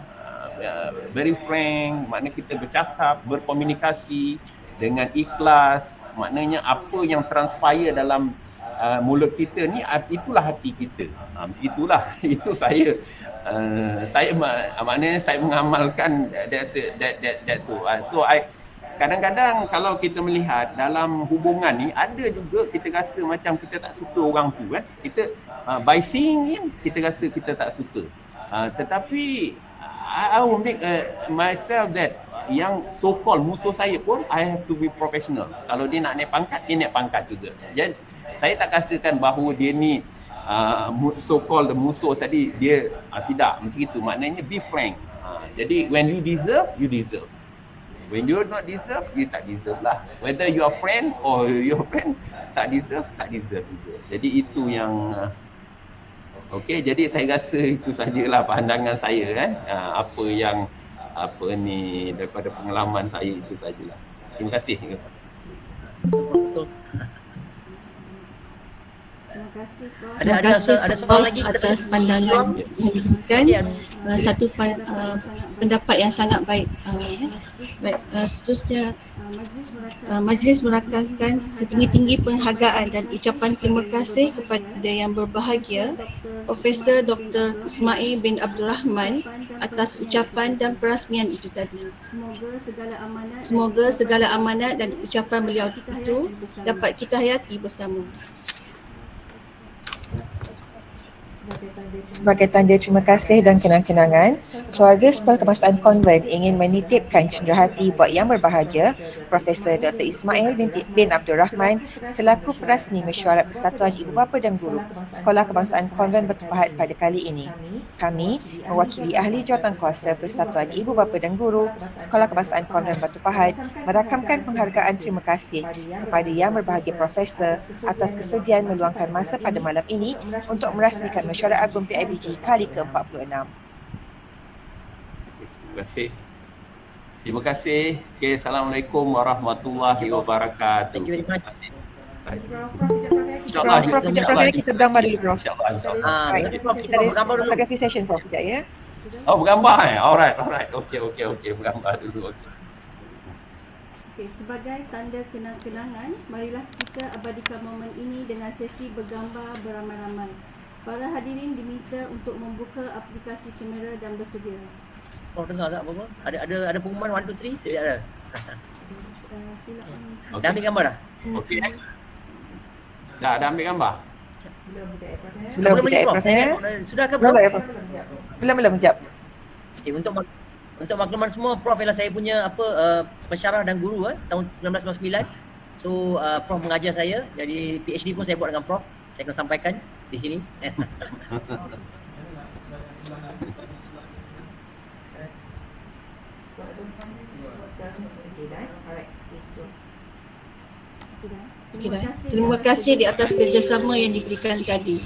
maknanya kita bercakap, berkomunikasi dengan ikhlas, maknanya apa yang transpire dalam mulut kita ni, itulah hati kita. Macam itulah. Itu saya maknanya saya mengamalkan that tu. So kadang-kadang kalau kita melihat dalam hubungan ni, ada juga kita rasa macam kita tak suka orang tu kan. Kita by seeing kita rasa kita tak suka. Tetapi I will make myself that yang so called musuh saya pun I have to be professional. Kalau dia nak naik pangkat, dia naik pangkat juga. Jadi saya tak rasakan bahawa dia ni so called musuh tadi, dia tidak macam itu. Maknanya be frank. Jadi when you deserve, you deserve. When you not deserve, you tak deserve lah. Whether you are friend or your friend tak deserve juga. Jadi itu yang okey, jadi saya rasa itu sajalah pandangan saya kan. Daripada pengalaman saya itu sajalah. Terima kasih. Terima Terima kasih Prof atas pandangan yang diberikan. Satu pendapat yang sangat baik. Seterusnya Majlis merakamkan setinggi-tinggi penghargaan dan ucapan terima kasih kepada yang berbahagia Profesor Dr. Ismail bin Abdul Rahman atas ucapan dan perasmian itu tadi. Semoga segala amanat dan ucapan beliau itu dapat kita hayati bersama. Sebagai tanda terima kasih dan kenang-kenangan, keluarga Sekolah Kebangsaan Konvent ingin menitipkan cenderahati buat yang berbahagia Profesor Dr. Ismail bin Abdul Rahman selaku perasmi mesyuarat Persatuan Ibu Bapa dan Guru Sekolah Kebangsaan Konvent Batu Pahat pada kali ini. Kami, mewakili Ahli Jawatankuasa Persatuan Ibu Bapa dan Guru Sekolah Kebangsaan Konvent Batu Pahat, merakamkan penghargaan terima kasih kepada yang berbahagia Profesor atas kesediaan meluangkan masa pada malam ini untuk merasmikan Mesyuarat Agung PIBG kali ke-46. Terima kasih. Terima kasih. Okay, Assalamualaikum warahmatullahi wabarakatuh. Thank you very much. InsyaAllah. Prof, kejap kita bergambar dulu Prof. InsyaAllah. Kita ada fotografi session Prof, kejap ya. Oh, bergambar Alright. Okey. Bergambar dulu. Okey, sebagai tanda kenang-kenangan, marilah kita abadikan momen ini dengan sesi bergambar beramai-ramai. Para hadirin diminta untuk membuka aplikasi kamera dan bersedia. Kau dengar tak apa? Ada pengumuman 1, 2, 3? Tidak ada. Silakan. Dah ambil gambar dah? Okey. Dah ambil gambar? Belum kejap Prof ya. Sudah ke Prof? Belum kejap. Okey, untuk makluman semua, Prof ialah saya punya pensyarah dan guru tahun 1999. So Prof mengajar saya, jadi PhD pun saya buat dengan Prof. Saya akan sampaikan di sini. Terima kasih di atas kerjasama yang diberikan tadi.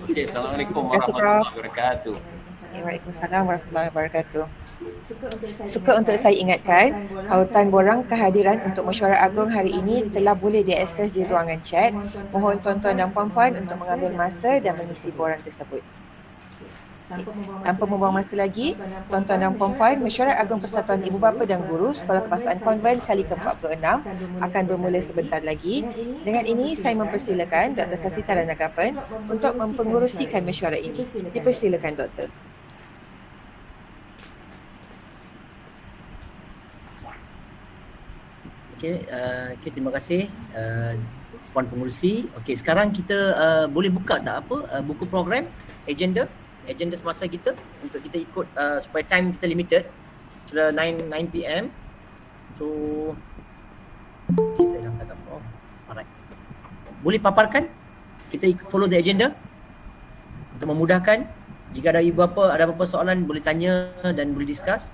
Okey. Assalamualaikum warahmatullahi wabarakatuh. Waalaikumsalam warahmatullahi wabarakatuh. Suka untuk saya ingatkan, pautan borang kehadiran untuk mesyuarat agung hari ini telah boleh diakses di ruangan chat. Mohon tuan-tuan dan puan-puan untuk mengambil masa dan mengisi borang tersebut. Tanpa membuang masa lagi, tuan-tuan dan puan-puan, Mesyuarat Agung Persatuan Ibu Bapa dan Guru Sekolah Kebangsaan Konvent kali ke-46 akan bermula sebentar lagi. Dengan ini, saya mempersilakan Dr. Sasita Ranagapan untuk mempengurusikan mesyuarat ini. Dipersilakan Dr. Okey, terima kasih Puan Pengurusi. Okey, sekarang kita boleh buka tak buku program, agenda semasa kita untuk kita ikut supaya time kita limited. Sudah 9 PM. So saya dah kata Prof. Alright. Boleh paparkan? Kita follow the agenda untuk memudahkan. Jika ada ibu bapa ada apa-apa soalan boleh tanya dan boleh discuss.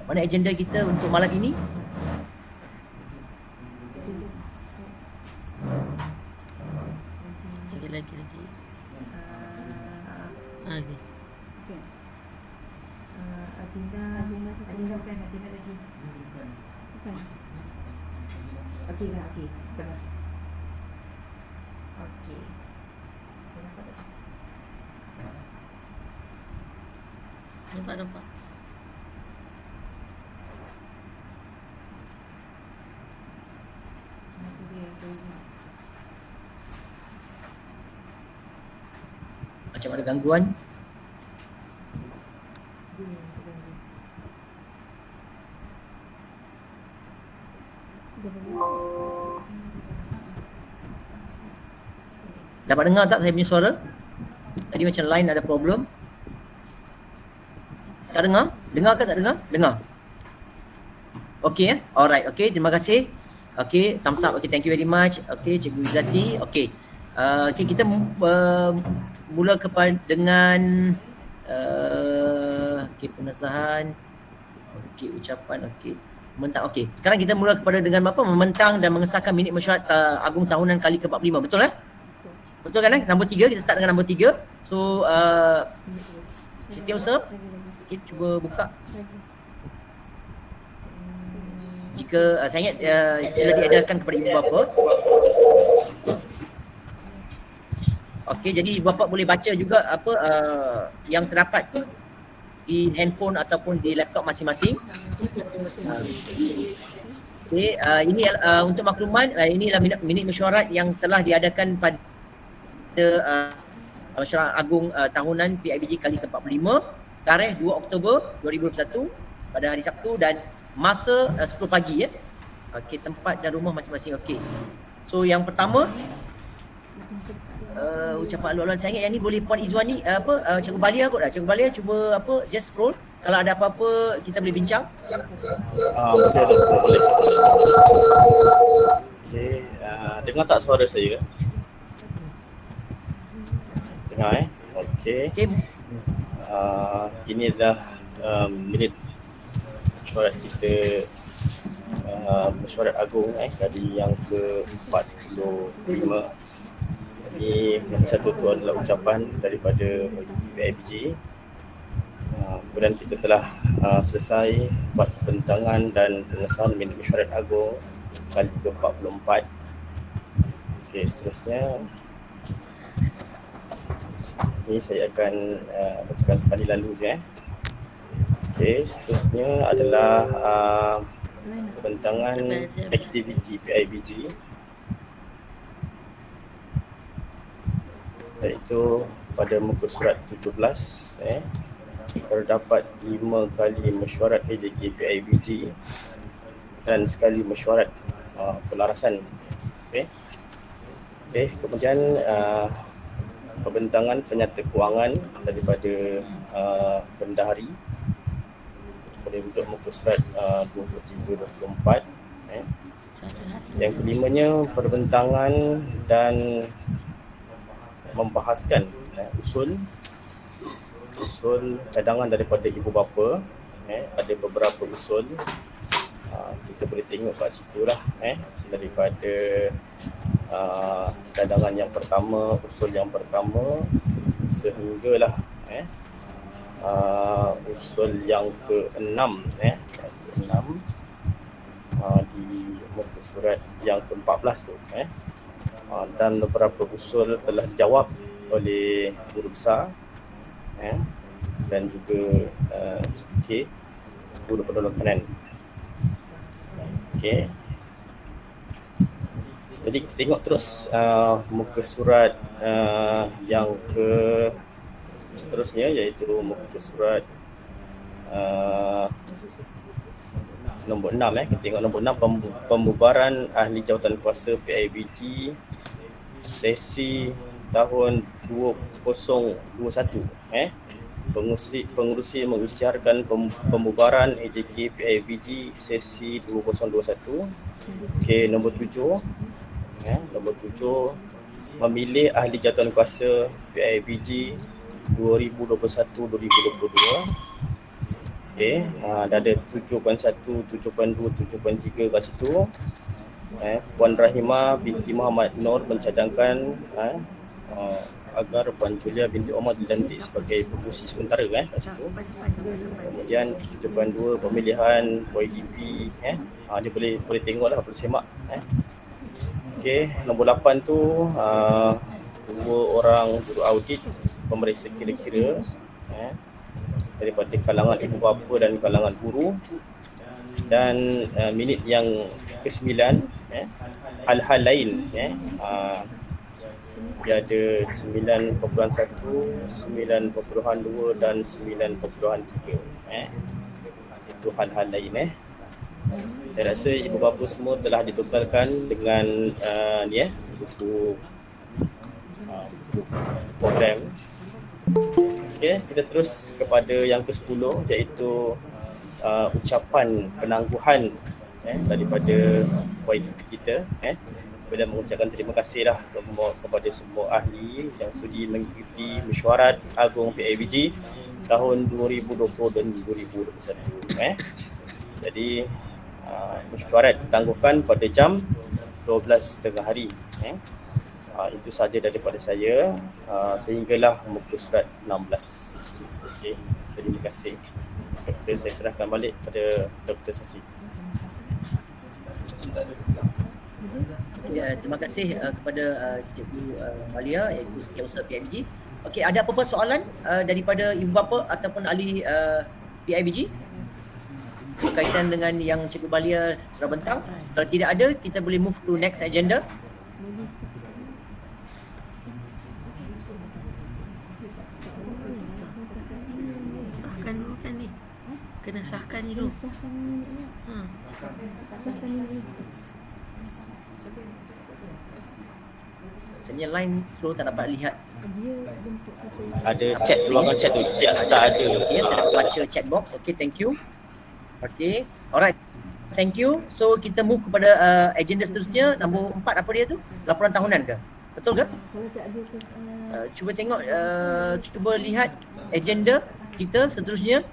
Mana agenda kita untuk malam ini? Lagi. Lagi. Agenda bukan agenda lagi. Bukan. Okey. Sabar. Okey. Nampak. Macam ada gangguan? Dapat dengar tak saya punya suara? Tadi macam line ada problem. Tak dengar? Dengar ke tak dengar? Dengar. Okey Alright, okey, terima kasih. Okey, thumbs up. Okey, thank you very much. Okey, Cikgu Izzati. Okey. Okey, kita mula kepada dengan pengesahan. Okey, ucapan. Okey. Mentang. Okey. Sekarang kita mula kepada dengan mentang dan mengesahkan minit mesyuarat agung tahunan kali ke-45. Betul Betul kan Nombor 3, kita start dengan nombor 3. So Setiausaha, kita cuba buka. Jika saya ingat sudah diedarkan kepada ibu bapa. Okey, jadi ibu bapa boleh baca juga apa yang terdapat di handphone ataupun di laptop masing-masing. Okey, ini untuk makluman, inilah minit mesyuarat yang telah diadakan pada Mesyuarat Agung Tahunan PIBG kali ke-45, tarikh 2 Oktober 2021 pada hari Sabtu dan masa 10 pagi ya. Okey, tempat dan rumah masing-masing. Okey. So yang pertama ucapan alu-aluan saya ingat yang ni boleh Puan Izwani Cikgu Balia kot lah. Cikgu Balia cuba just scroll. Kalau ada apa-apa kita boleh bincang. Boleh. Okey, dengar tak suara saya? Dengar Okey. Ini adalah minit mesyuarat kita mesyuarat agung kali yang ke-45. Ini nombor satu tu adalah ucapan daripada PIBG. Kemudian kita telah selesai buat penentangan dan pengesahan minit mesyuarat agung kali ke-44. Okey, seterusnya ini saya akan bacakan sekali lalu je. Okey, seterusnya adalah penentangan aktiviti PIBG, iaitu pada muka surat 17 terdapat 5 kali mesyuarat AJK PIBG dan sekali mesyuarat pelarasan. Okey, kemudian pembentangan penyata kewangan daripada bendahari pada wujud muka surat 23-24. Yang kelimanya perbentangan dan membahaskan usul cadangan daripada ibu bapa. Ada beberapa usul, kita boleh tengok kat situ lah, daripada cadangan yang pertama, usul yang pertama sehinggalah usul yang ke-6 di muka surat yang ke-14 tu, dan beberapa usul telah dijawab oleh guru besar dan juga CPK, guru penolong kanan. Okey, jadi kita tengok terus muka surat yang seterusnya, iaitu muka surat nombor 6. Kita tengok nombor 6, pembubaran ahli jawatan kuasa PIBG sesi tahun 2021. Pengurusi mengisytiharkan pembubaran AJK PIBG sesi 2021. Okey, nombor 7. Nombor 7, memilih ahli jawatan kuasa PIBG 2021-2022. Okey, dah ada 7.1, 7.2, 7.3 kat situ. Puan Rahimah binti Muhammad Nur mencadangkan agar Puan Julia binti Omar dilantik sebagai pengurusi sementara kat situ. Kemudian 7.2, pemilihan YDP, dia boleh tengoklah, boleh semak. Okey, nombor 8 tu 2 orang juru audit pemeriksa kira-kira daripada kalangan ibu bapa dan kalangan guru. Dan minit yang ke-9, hal-hal lain, dia ada 9.1, 9.2 dan 9.3. Itu hal-hal lain. Saya rasa ibu bapa semua telah ditukarkan dengan buku program. Okey, kita terus kepada yang ke-10, iaitu ucapan penangguhan daripada YDP kita. Bila mengucapkan terima kasihlah kepada semua ahli yang sudi mengikuti mesyuarat agung PIBG tahun 2020 dan 2021. Jadi mesyuarat ditangguhkan pada jam 12.30 hari. Itu saja daripada saya, sehinggalah muka surat 16. Okey, terima kasih. Doktor, saya serahkan balik pada Dr. Sasi. Terima kasih kepada Cikgu Malia iaitu Setiausaha PIBG. Okey, ada apa-apa soalan daripada ibu bapa ataupun ahli PIBG berkaitan dengan yang Cikgu Malia sudah bentang? Kalau tidak ada, kita boleh move to next agenda. Sahkan dulu kan ni. Kena sahkan ni dulu. Sebenarnya line slow, tak dapat lihat. Ada chat, ruangan chat tu tak ada. Okay, saya dapat baca chat box. Okay, thank you. Okay, alright. Thank you. So kita move kepada agenda seterusnya. Nombor 4 apa dia tu? Laporan tahunan ke? Betul ke? Cuba tengok, cuba lihat agenda kita seterusnya.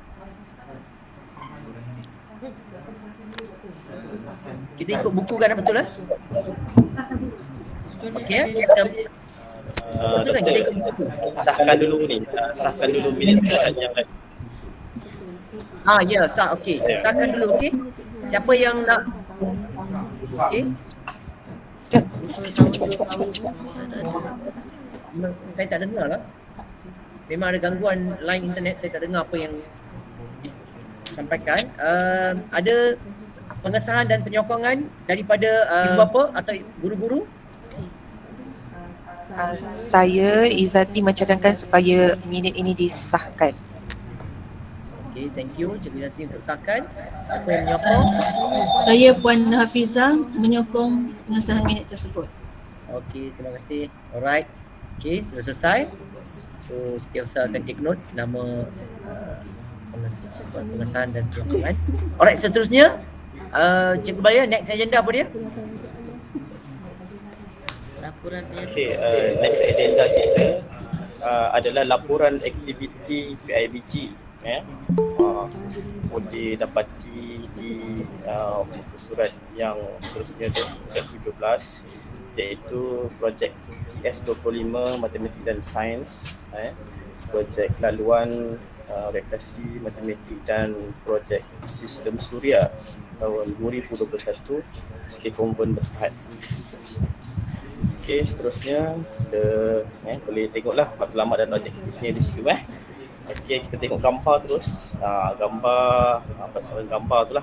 Kita ikut buku kan, betul lah? Okey, kita betul kan kita ikut buku. Sahkan dulu ni. Sahkan dulu minit yang lain. Ya, sah, okey. Sahkan dulu, okey. Siapa yang nak? Okey. Cepat. Saya tak dengar lah. Memang ada gangguan line internet, saya tak dengar apa yang disampaikan. Ada pengesahan dan penyokongan daripada ibu bapa atau guru-guru? Saya Izzati mencadangkan supaya minit ini disahkan. Okey, thank you Cikgu Izzati untuk sahkan. Siapa yang menyokong? Saya Puan Hafizah menyokong pengesahan minit tersebut. Okey, terima kasih. Alright. Okey, sudah selesai. So, Setiausaha akan take note nama pengesahan dan penyokongan. Alright, seterusnya Cikgu Malia, next agenda apa dia? Laporan Okay, next agenda kita adalah laporan aktiviti PIBG. Boleh dapati di muka surat yang seterusnya surat 17, iaitu projek TS25 Matematik dan Sains, projek laluan rekresi matematik dan projek sistem suria tahun 2021 SK Konvent Berhad. Okey, seterusnya kita boleh tengoklah matlamat dan objektifnya di situ. Okey, kita tengok gambar terus. Gambar pasaran gambar tu lah.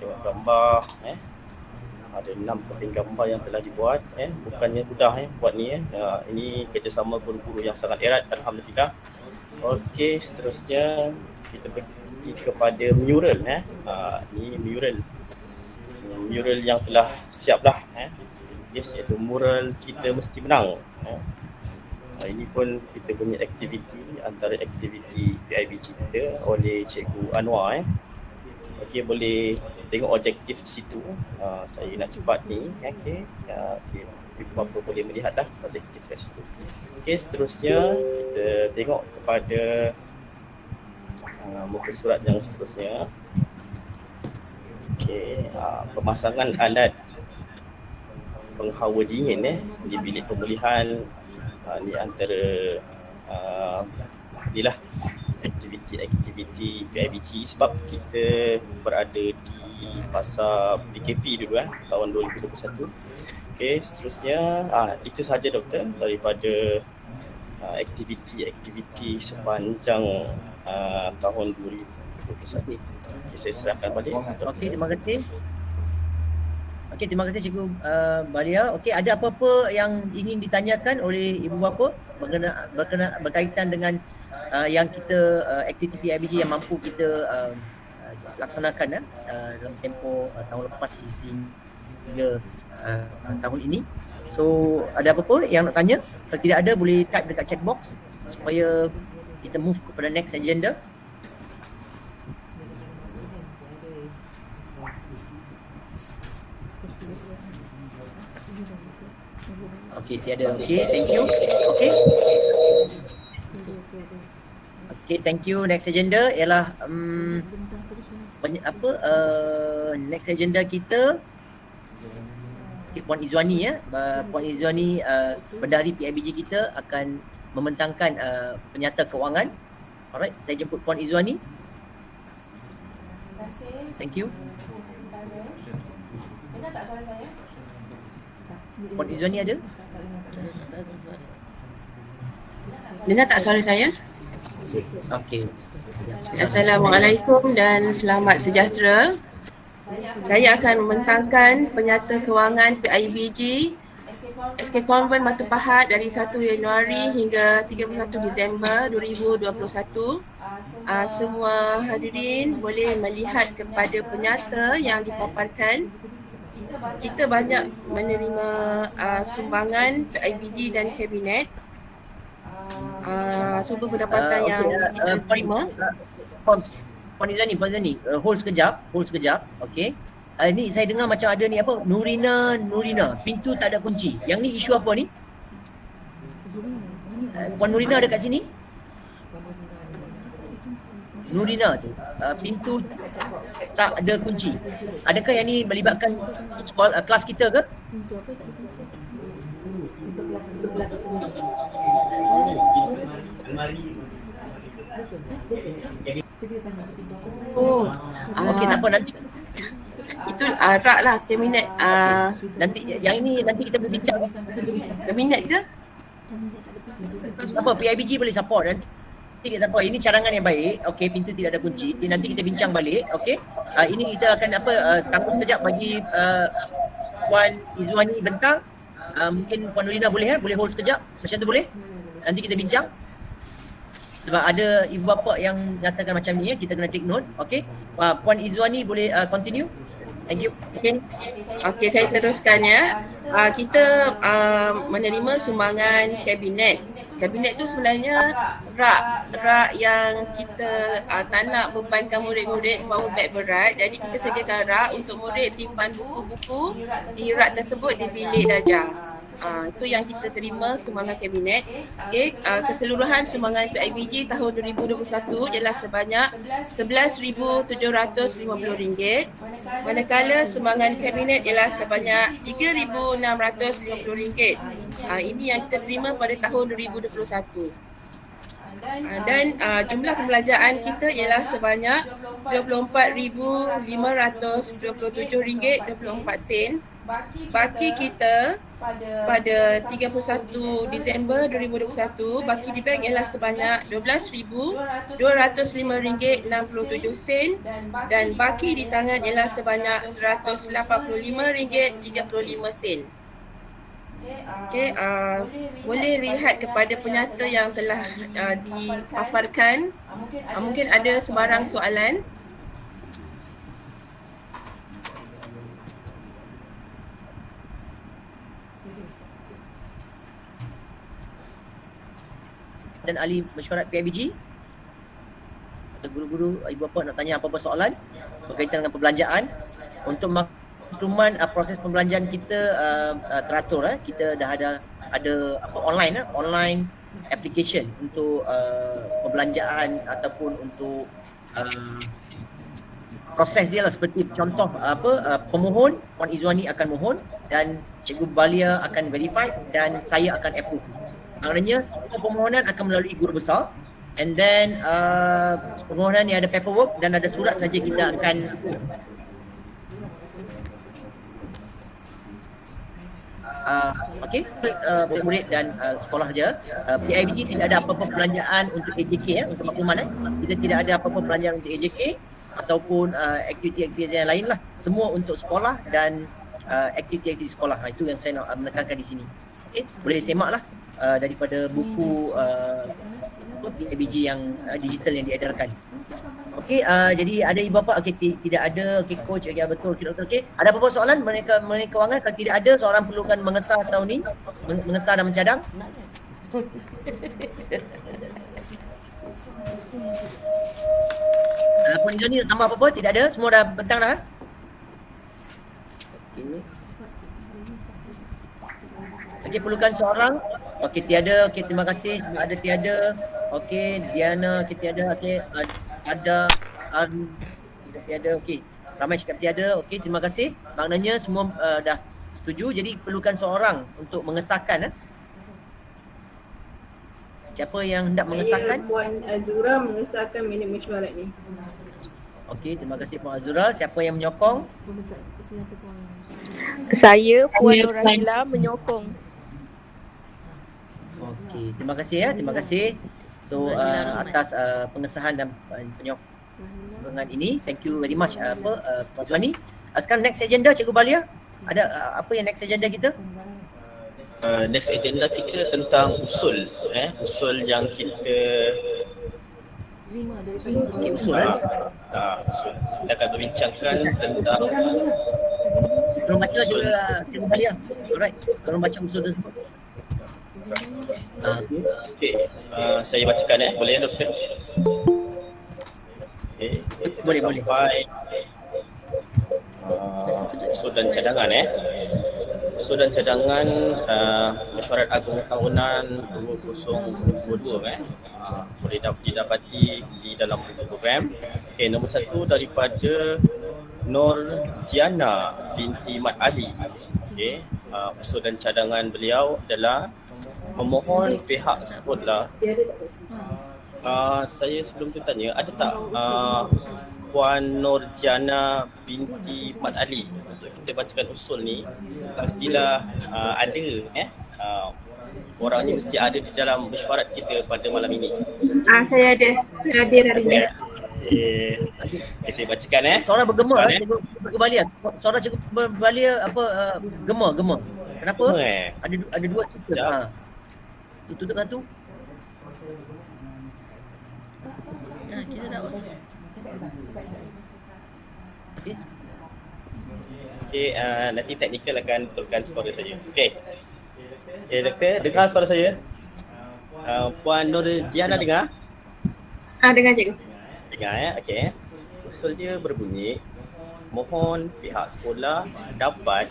Tengok gambar ada 6 keping gambar yang telah dibuat. Bukannya mudah buat ni. Ini kerjasama guru-guru yang sangat erat, alhamdulillah. Okey, seterusnya kita pergi kepada mural. Ini mural yang telah siap lah. Yes, iaitu mural Kita Mesti Menang. Ini pun kita punya aktiviti, antara aktiviti PIBG kita oleh Cikgu Anwar. Okey, boleh tengok objektif di situ. Saya nak cepat ni. Okey, ibu bapa boleh melihat dah objektif kat situ. Okey, seterusnya kita tengok kepada muka surat yang seterusnya. Okey, pemasangan alat penghawa dingin di bilik pemulihan. Ni antara inilah aktiviti PIBG, sebab kita berada di masa PKP dulu tahun 2021. Okey, seterusnya itu sahaja doktor daripada aktiviti sepanjang tahun 2021. Okay, saya serahkan balik. Okey, terima kasih. Okey, terima kasih Cikgu Malia. Okey, ada apa-apa yang ingin ditanyakan oleh ibu bapa berkaitan dengan yang kita aktiviti PIBG yang mampu kita laksanakan dalam tempoh tahun lepas hingga tahun ini. So, ada apa-apa yang nak tanya? Kalau tidak ada, boleh type dekat chat box supaya kita move kepada next agenda. Okey, tiada. Okey, thank you. Okey. Okey, thank you. Next agenda ialah next agenda kita Puan Izwani Puan Izwani Bendahari PIBG kita akan membentangkan penyata kewangan. Alright, saya jemput Puan Izwani. Thank you. Puan Izwani ada? Dengar tak suara saya? Okey. Assalamualaikum dan selamat sejahtera. Saya akan membentangkan penyata kewangan PIBG SK Convent Mata Pahat dari 1 Januari hingga 31 Disember 2021. Semua hadirin boleh melihat kepada penyata yang dipaparkan. Kita banyak menerima sumbangan PIBG dan kabinet. Sumber pendapatan yang kita terima. Puan Izwani, hold sekejap. Okey. Ni saya dengar macam ada ni apa, Nurina, pintu tak ada kunci. Yang ni isu apa ni? Puan Nurina ada kat sini? Nurina tu, pintu tak ada kunci. Adakah yang ni melibatkan sekolah, kelas kita ke? Oh, Okey, tak apa, nanti itu rak lah kabinet. nanti yang ini nanti kita berbincang. Kabinet ke? Apa PIBG boleh support nanti kita support. Ini cadangan yang baik. Okey, pintu tidak ada kunci. Nanti kita bincang balik. Okey. Ini kita akan tangguh sekejap bagi Puan Izwani bentang. Mungkin Puan Nurina boleh boleh hold sekejap. Macam tu boleh? Nanti kita bincang. Sebab ada ibu bapa yang nyatakan macam ni, kita kena take note. Okey. Puan Izwani boleh continue. Thank you. Okey, saya teruskan ya. Kita menerima sumbangan kabinet. Kabinet tu sebenarnya rak yang kita tak nak bebankan murid-murid membawa beg berat. Jadi kita sediakan rak untuk murid simpan buku-buku di rak tersebut di bilik darjah. Itu yang kita terima sumbangan kabinet. Okey, keseluruhan sumbangan PIBG tahun 2021 ialah sebanyak RM11,750. Manakala sumbangan kabinet ialah sebanyak RM3,650. Ini yang kita terima pada tahun 2021. Dan jumlah pembelanjaan kita ialah sebanyak RM24,527.24. Baki kita pada 31 Disember 2021, baki di bank ialah sebanyak RM12,205.67 dan baki di tangan ialah sebanyak RM185.35. Okey, boleh lihat kepada penyata yang telah dipaparkan. Mungkin ada sebarang soalan. Dan ahli mesyuarat PIBG atau guru-guru, ibu bapa nak tanya apa-apa soalan berkaitan dengan perbelanjaan. Untuk makluman, proses pembelanjaan kita teratur. Kita dah ada apa online application untuk perbelanjaan ataupun untuk proses dia lah. Seperti contoh pemohon Puan Izwani akan mohon dan Cikgu Balia akan verify dan saya akan approve. Maknanya permohonan akan melalui guru besar, and then permohonan ni ada paperwork dan ada surat saja kita akan murid dan sekolah saja. PIBG tidak ada apa-apa perbelanjaan untuk AJK untuk makluman. Kita tidak ada apa-apa perbelanjaan untuk AJK ataupun aktiviti-aktiviti yang lain lah. Semua untuk sekolah dan aktiviti-aktiviti sekolah. Itu yang saya nak menekankan di sini. Okay, boleh semak lah daripada buku PIBG yang digital yang diedarkan. Okey, jadi ada ibu bapa, tidak ada, coach, betul, doktor, ada apa-apa soalan mengenai kewangan? Kalau tidak ada, seorang perlukan mengesah tahun ni, mengesah dan mencadang. Puan Izwani nak tambah apa-apa? Tidak ada, semua dah bentang dah. Okey, perlukan seorang. Okey, tiada. Okey, terima kasih. Ada tiada. Okey, Diana, tiada. Okey, ada tiada. Okey, ramai cakap tiada. Okey, terima kasih. Maknanya semua dah setuju. Jadi perlukan seorang untuk mengesahkan. Siapa yang hendak mengesahkan? Puan Azura mengesahkan minit mesyuarat ni. Okey, terima kasih Puan Azura. Siapa yang menyokong? Saya Puan Nurahila menyokong. Okey, terima kasih ya. Terima kasih. So atas pengesahan dan penyokongan ini. Thank you very much Puan Zuani. Sekarang next agenda Cikgu Balia. Ada apa yang next agenda kita? Next agenda kita tentang usul usul yang kita usul usul. Kita akan berbincangkan tentang tolong baca juga Cikgu Balia. Alright, tolong baca usul tersebut. Okey, saya bacakan boleh Doktor? Okey, boleh. Sampai usul dan cadangan usul dan cadangan Mesyuarat Agung Tahunan 2022 boleh didapati di dalam program. Okey, nombor 1 daripada Nur Jiana binti Mat Ali. Okey, usul dan cadangan beliau adalah memohon pihak sekolah. Saya sebelum tu tanya, ada tak Puan Nur Jiana binti Mat Ali untuk kita bacakan usul ni? Pastilah ada orang ni mesti ada di dalam mesyuarat kita pada malam ini. Saya ada. Saya hadir hari ini. Okay, saya bacakan Suara bergema Cikgu Balia. Suara Cikgu Balia gema. Kenapa? Ada dua tutup. Tutup satu. Kita dah Okey, nanti teknikal akan betulkan suara saya. Okey, Doktor, dengar suara saya? Puan Nur Jiana dengar? Dengar cikgu. Dengar okey. Usul dia berbunyi, mohon pihak sekolah dapat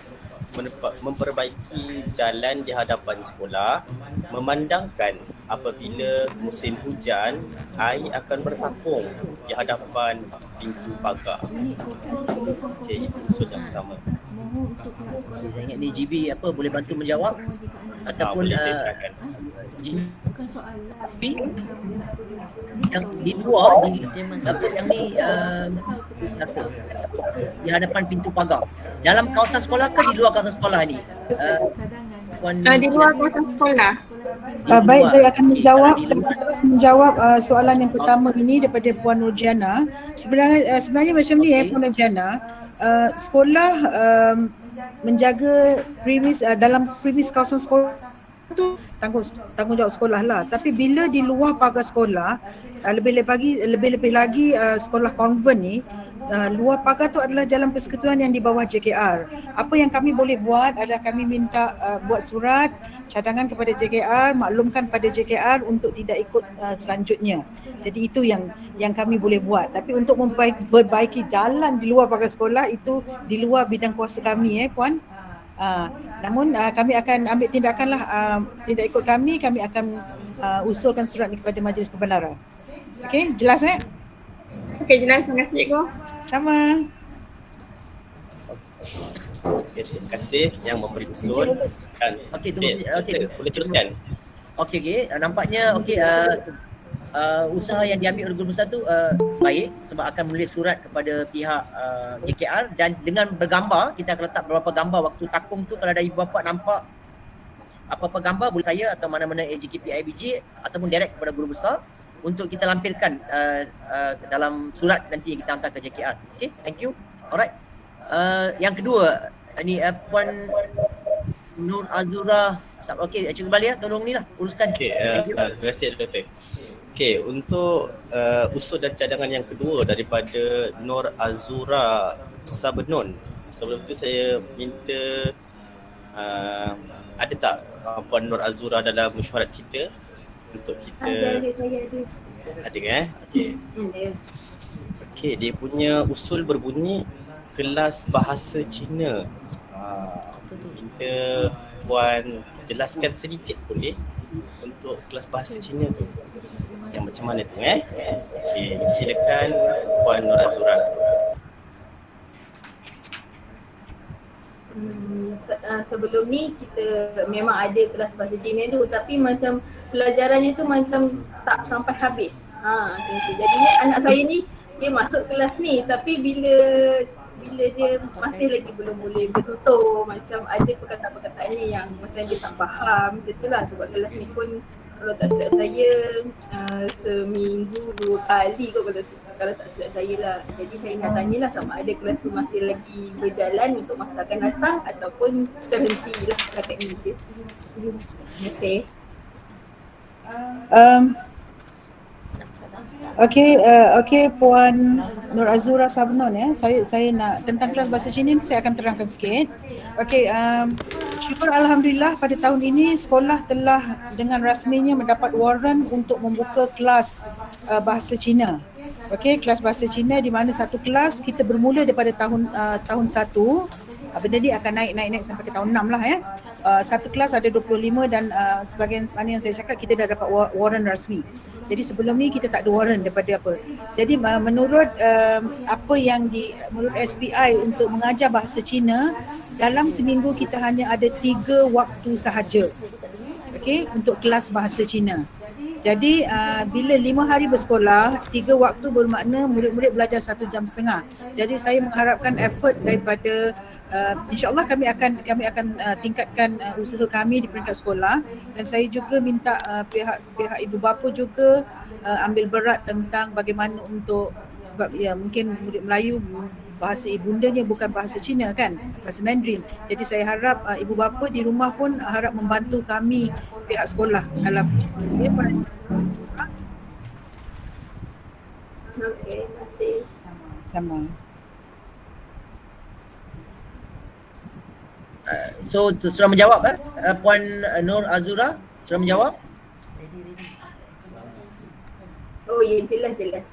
memperbaiki jalan di hadapan sekolah memandangkan apabila musim hujan air akan bertakung di hadapan pintu pagar. Okey, itu usul yang pertama. Saya ingat ni GB boleh bantu menjawab ataupun boleh saya serahkan. GB yang di luar yang ni di hadapan pintu pagar. Dalam kawasan sekolah ke di luar kawasan sekolah ni? Di luar kawasan sekolah. Baik, saya akan menjawab soalan yang pertama ini daripada Puan Nurjana. Sebenarnya macam ni Puan Nurjana, sekolah menjaga premis dalam premis kawasan sekolah tu tanggungjawab sekolah lah. Tapi bila di luar pagar sekolah, lebih-lebih lagi sekolah konvent ni, luar pagar tu adalah jalan persekutuan yang di bawah JKR. Apa yang kami boleh buat adalah kami minta buat surat cadangan kepada JKR, maklumkan pada JKR untuk tidak ikut selanjutnya. Jadi itu yang kami boleh buat. Tapi untuk memperbaiki jalan di luar pagar sekolah itu di luar bidang kuasa kami Puan. Namun kami akan ambil tindakan lah, tidak ikut kami akan usulkan surat ni kepada Majlis Pembenaran. Okey, jelas Okey, jelas. Terima kasih cikgu. Sama. Okay, terima kasih yang memberi usul. Okey, boleh teruskan. Okey, nampaknya usaha yang diambil oleh Guru Besar tu baik sebab akan menulis surat kepada pihak JKR dan dengan bergambar, kita akan letak beberapa gambar waktu takung tu. Kalau ada ibu bapa nampak apa-apa gambar, boleh saya atau mana-mana AJKP IBG ataupun direct kepada Guru Besar untuk kita lampirkan dalam surat nanti yang kita hantar ke JKR. Okay, thank you. Alright. Yang kedua, ni Puan Nur Azura. Okay, Cikgu Balia, tolong ni lah uruskan. Okay, terima kasih Doktor. Okay, untuk usul dan cadangan yang kedua daripada Nur Azura Sabenun. Sebelum tu saya minta ada tak Puan Nur Azura dalam mesyuarat kita untuk kita? Ada Okey. Okey, dia punya usul berbunyi kelas bahasa Cina. Minta Puan jelaskan sedikit boleh untuk kelas bahasa Cina tu. Yang macam mana tu Okey, silakan Puan Nur Azura. Sebelum ni kita memang ada kelas bahasa Cina tu, tapi macam pelajarannya tu macam tak sampai habis. Macam tu. Jadinya anak saya ni dia masuk kelas ni tapi bila dia masih lagi belum boleh bertutur, macam ada perkataan-perkataannya yang macam dia tak faham macam tu lah. Sebab kelas ni pun kalau tak silap saya seminggu 2 kali kot kalau tak silap saya lah. Jadi saya nak tanyalah sama ada kelas tu masih lagi berjalan untuk masa akan datang ataupun terhenti lah setakat ni je. Terima kasih. Okey Puan Nur Azura Sabnon ya. Saya nak tentang kelas bahasa Cina ni saya akan terangkan sikit. Okey, syukur alhamdulillah pada tahun ini sekolah telah dengan rasminya mendapat waran untuk membuka kelas bahasa Cina. Okey, kelas bahasa Cina di mana satu kelas kita bermula daripada tahun 1. Benda ni akan naik sampai ke tahun 6 lah ya. Satu kelas ada 25 dan sebagaimana yang saya cakap kita dah dapat waran rasmi. Jadi sebelum ni kita tak ada waran daripada apa. Jadi menurut apa yang menurut SPI untuk mengajar bahasa Cina, dalam seminggu kita hanya ada 3 waktu sahaja. Okey, untuk kelas bahasa Cina. Jadi bila 5 hari bersekolah, 3 waktu bermakna murid-murid belajar 1 jam setengah. Jadi saya mengharapkan effort daripada insya-Allah kami akan tingkatkan usaha kami di peringkat sekolah, dan saya juga minta pihak ibu bapa juga ambil berat tentang bagaimana untuk, sebab ya mungkin murid Melayu bahasa ibundanya bukan bahasa Cina kan, bahasa Mandarin. Jadi saya harap ibu bapa di rumah pun harap membantu kami pihak sekolah dalam Okey, terima kasih. sama. So sudah menjawab Puan Nur Azura? Sudah menjawab? Oh ya, jelas.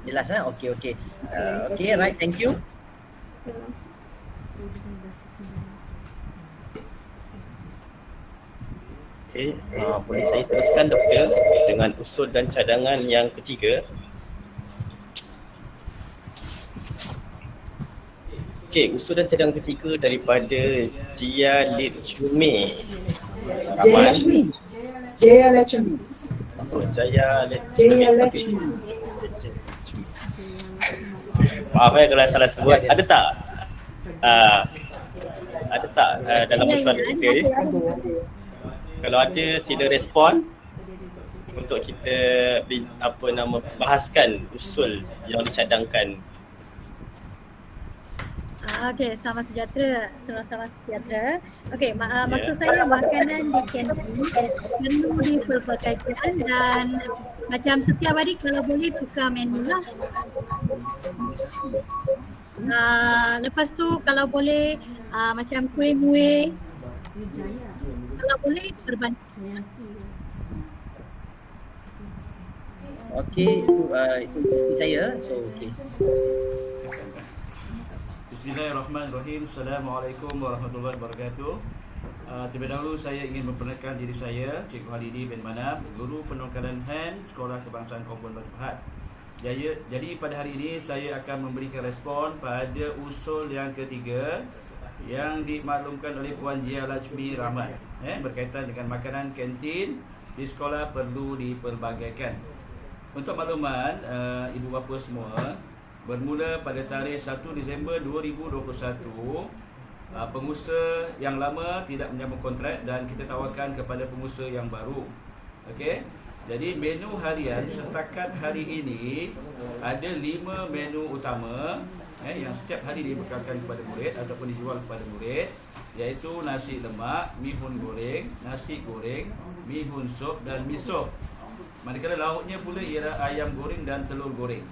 Jelas Okey. Okey, right, thank you. Okey, boleh saya teruskan Doktor dengan usul dan cadangan yang ketiga. Okey, usul dan cadangan ketiga daripada Jia Lin Chumi. Jaya Lachmi. Jaya Lachmi. Maaf kalau salah sebut. Ada tak? Ada tak dalam usulan kita ni? Kalau ada sila respon untuk kita bahaskan usul yang dicadangkan. Okey, selamat sejahtera. Okey, maksud saya makanan di kantin perlu diperbagaikan dan macam setiap hari kalau boleh tukar menu lah. Lepas tu kalau boleh macam kuih-muih, kalau boleh berbanding. Okey, itu isteri saya. So okey. Bismillahirrahmanirrahim. Assalamualaikum warahmatullahi wabarakatuh. Terlebih dahulu saya ingin memperkenalkan diri saya, Cikgu Halidi bin Manap, Guru Penukaran HAN Sekolah Kebangsaan Kampung Batu Pahat. Jadi pada hari ini saya akan memberikan respon pada usul yang ketiga yang dimaklumkan oleh Puan Jia Lachmi Rahmat berkaitan dengan makanan kantin di sekolah perlu diperbagaikan. Untuk makluman ibu bapa semua, bermula pada tarikh 1 Disember 2021, pengusaha yang lama tidak menyambung kontrak dan kita tawarkan kepada pengusaha yang baru. Okey. Jadi menu harian setakat hari ini ada 5 menu utama yang setiap hari dibekalkan kepada murid ataupun dijual kepada murid, iaitu nasi lemak, mihun goreng, nasi goreng, mihun sup dan mi sup. Manakala lauknya pula ialah ayam goreng dan telur goreng.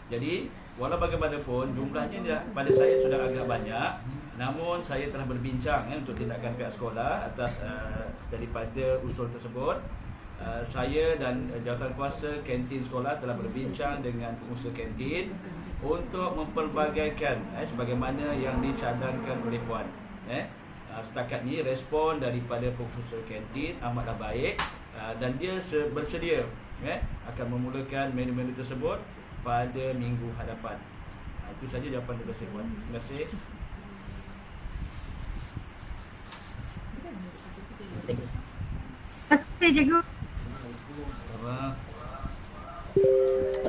Jadi walau bagaimanapun jumlahnya pada saya sudah agak banyak, namun saya telah berbincang untuk tindakan pihak sekolah atas daripada usul tersebut. Saya dan jawatankuasa kantin sekolah telah berbincang dengan pengusaha kantin untuk memperbagaikan sebagaimana yang dicadangkan oleh Puan. Setakat ni respon daripada pengusaha kantin amatlah baik dan dia bersedia akan memulakan menu-menu tersebut pada minggu hadapan. Itu saja jawapan daripada saya, Puan. Terima kasih. Terima kasih, Cikgu.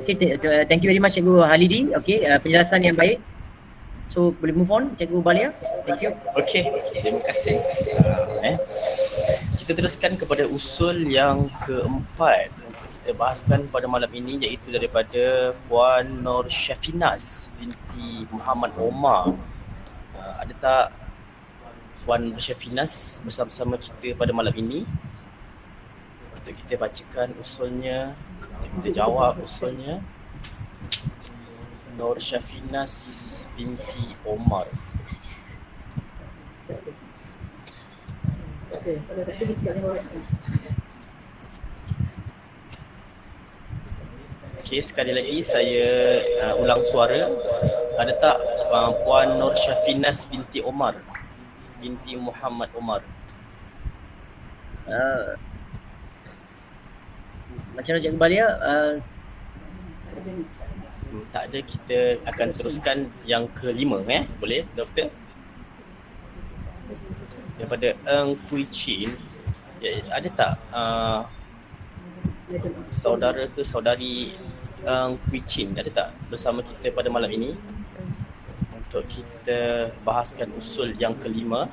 Okay, thank you very much Cikgu Halidi. Okay, penjelasan yang baik. So boleh move on Cikgu Balia. Thank you. Okay, terima kasih. Kita teruskan kepada usul yang keempat untuk kita bahaskan pada malam ini, iaitu daripada Puan Nur Syafinas binti Muhammad Omar. Ada tak Puan Nur Syafinas bersama-sama kita pada malam ini untuk kita bacakan usulnya, untuk kita jawab usulnya? Nur Syafinas binti Omar. Okey, sekali lagi saya ulang suara. Ada tak Puan Nur Syafinas binti Omar, binti Muhammad Omar? Macam mana Cikgu Balia? Tak ada, kita akan teruskan yang kelima. Boleh Doktor? Daripada Eng Kui Chin, ada tak saudara ke saudari Eng Kui Chin, ada tak bersama kita pada malam ini untuk kita bahaskan usul yang kelima?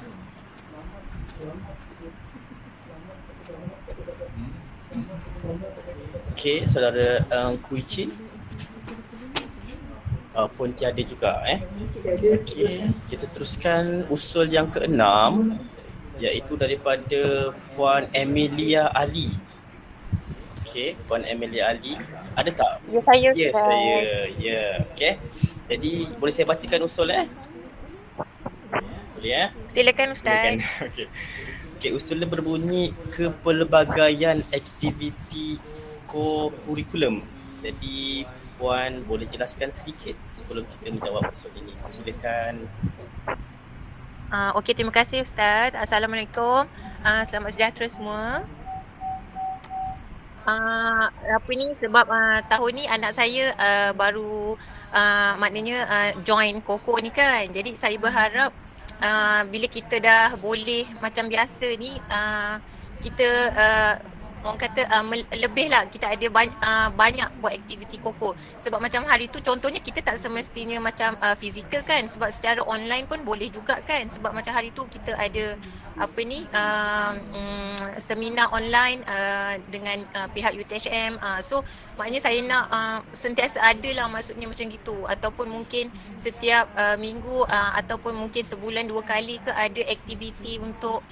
Okey, saudara Eng Kui Chin pun tiada juga. Okey, kita teruskan usul yang keenam, iaitu daripada Puan Emilia Ali. Okey, Puan Emilia Ali, ada tak? Ya, saya. Ya, saya. Ya, okey. Jadi boleh saya bacakan usul Boleh Silakan Ustaz. Okey. Okey, usulnya berbunyi kepelbagaian aktiviti kurikulum. Jadi Puan boleh jelaskan sedikit sebelum kita menjawab usul ini. Silakan. Okey, terima kasih Ustaz. Assalamualaikum. Selamat sejahtera semua. Sebab tahun ni anak saya baru maknanya join Koko ni kan. Jadi saya berharap bila kita dah boleh macam biasa ni, kita orang kata lebih lah, kita ada banyak buat aktiviti Koko. Sebab macam hari tu contohnya kita tak semestinya macam fizikal kan, sebab secara online pun boleh juga kan. Sebab macam hari tu kita ada seminar online dengan pihak UTHM. So maknanya saya nak sentiasa ada lah, maksudnya macam gitu. Ataupun mungkin setiap minggu ataupun mungkin sebulan 2 kali ke ada aktiviti untuk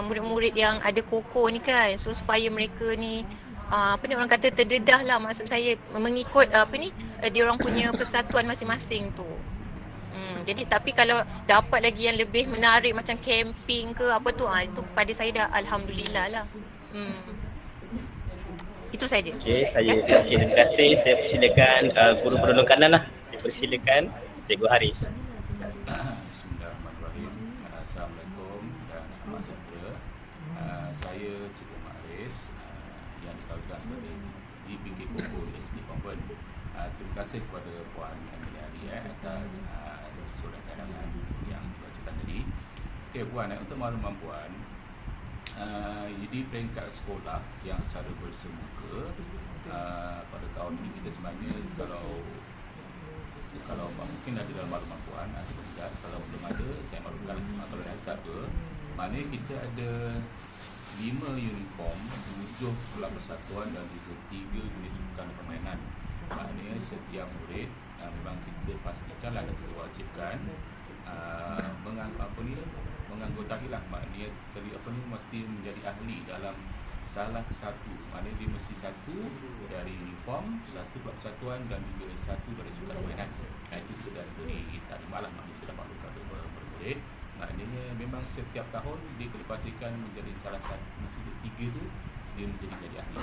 murid-murid yang ada Koko ni kan. So supaya mereka ni orang kata terdedah lah, maksud saya mengikut dia orang punya persatuan masing-masing tu. Jadi tapi kalau dapat lagi yang lebih menarik macam camping ke apa tu, itu pada saya dah alhamdulillah lah. Itu saja. Okey, terima kasih. Saya persilakan guru penolong kanan lah. Dipersilakan Cikgu Haris. Saya Cikgu Haris yang dikawalkan sebagai DPK Koko SD Kompen. Terima kasih kepada Puan Emilia Ali atas usul dan cadangan yang dibacakan tadi. Okey Puan, untuk makluman Puan, di peringkat sekolah yang secara bersemuka pada tahun ini kita sebenarnya kalau mungkin ada dalam makluman Puan, sebentar kalau belum ada saya maklumkan kalau ada ke, maknanya kita ada 5 uniform, 7 kelab persatuan dan juga 3 unit sukan dan permainan. Maknanya setiap murid memang kita pastikanlah dan kita wajibkan menganggotai lah, maknanya mesti menjadi ahli dalam salah satu, maknanya dia mesti satu dari uniform, satu kelab persatuan dan juga satu dari sukan permainan. Itu kita dah beri taklimat lah, maknanya kita dah maklumkan kepada murid. Maknanya memang setiap tahun dia kena pastikan menjadi salah satu, mesti 3 tu dia mesti jadi ahli.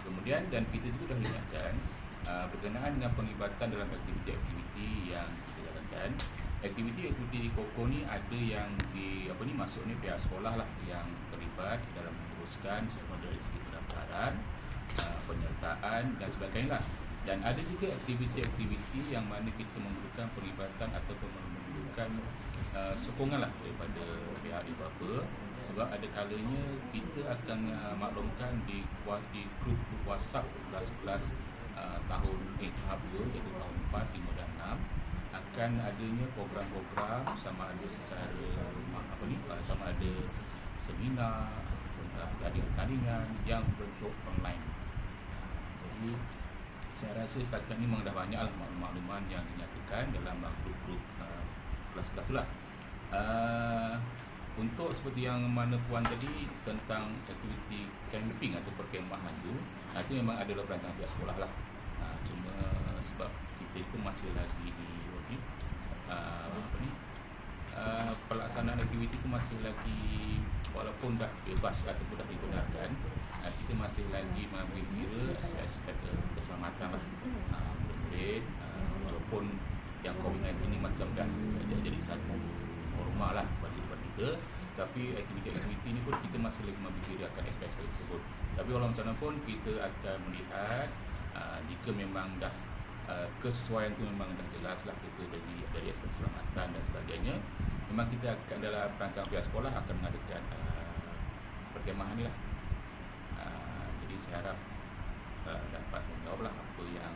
Kemudian dan kita juga dah ingatkan berkenaan dengan penglibatan dalam aktiviti-aktiviti yang kita jalankan. Aktiviti-aktiviti di Koko ni ada yang maksudnya pihak sekolah lah yang terlibat dalam menguruskan semua dari segi pendaftaran, penyertaan dan sebagainya lah. Dan ada juga aktiviti-aktiviti yang mana kita memerlukan perlibatan ataupun memerlukan sokongan lah daripada pihak developer. Sebab ada kalanya kita akan maklumkan di grup WhatsApp kelas-kelas tahun tahap 2 iaitu tahun 4, 5 dan 6 akan adanya program-program sama ada secara sama ada seminar ataupun tandingan yang berbentuk online. Jadi saya rasa setakat ni memang dah banyaklah makluman yang dinyatakan dalam grup-grup kelas-kelas tu lah. Untuk seperti yang mana puan tadi tentang aktiviti camping atau perkemahan tu, itu memang adalah perancangan pihak sekolah lah. Cuma sebab kita itu masih lagi di pelaksanaan aktiviti itu masih lagi, walaupun dah bebas ataupun dah dibenarkan, kita masih lagi mengambil kira aspek keselamatan lah murid-murid, walaupun yang COVID-19 ini macam dah jadi satu normal lah bagi kita, tapi aktiviti-aktiviti ini pun kita masih lagi memikirkan aspek-aspek tersebut. Tapi walau macam mana pun kita akan melihat jika memang dah kesesuaian itu memang dah jelas lah kita dari aspek keselamatan dan sebagainya, memang kita akan dalam perancangan pihak sekolah akan mengadakan perkemahan ni lah. Jadi saya harap dapat menjawab lah apa yang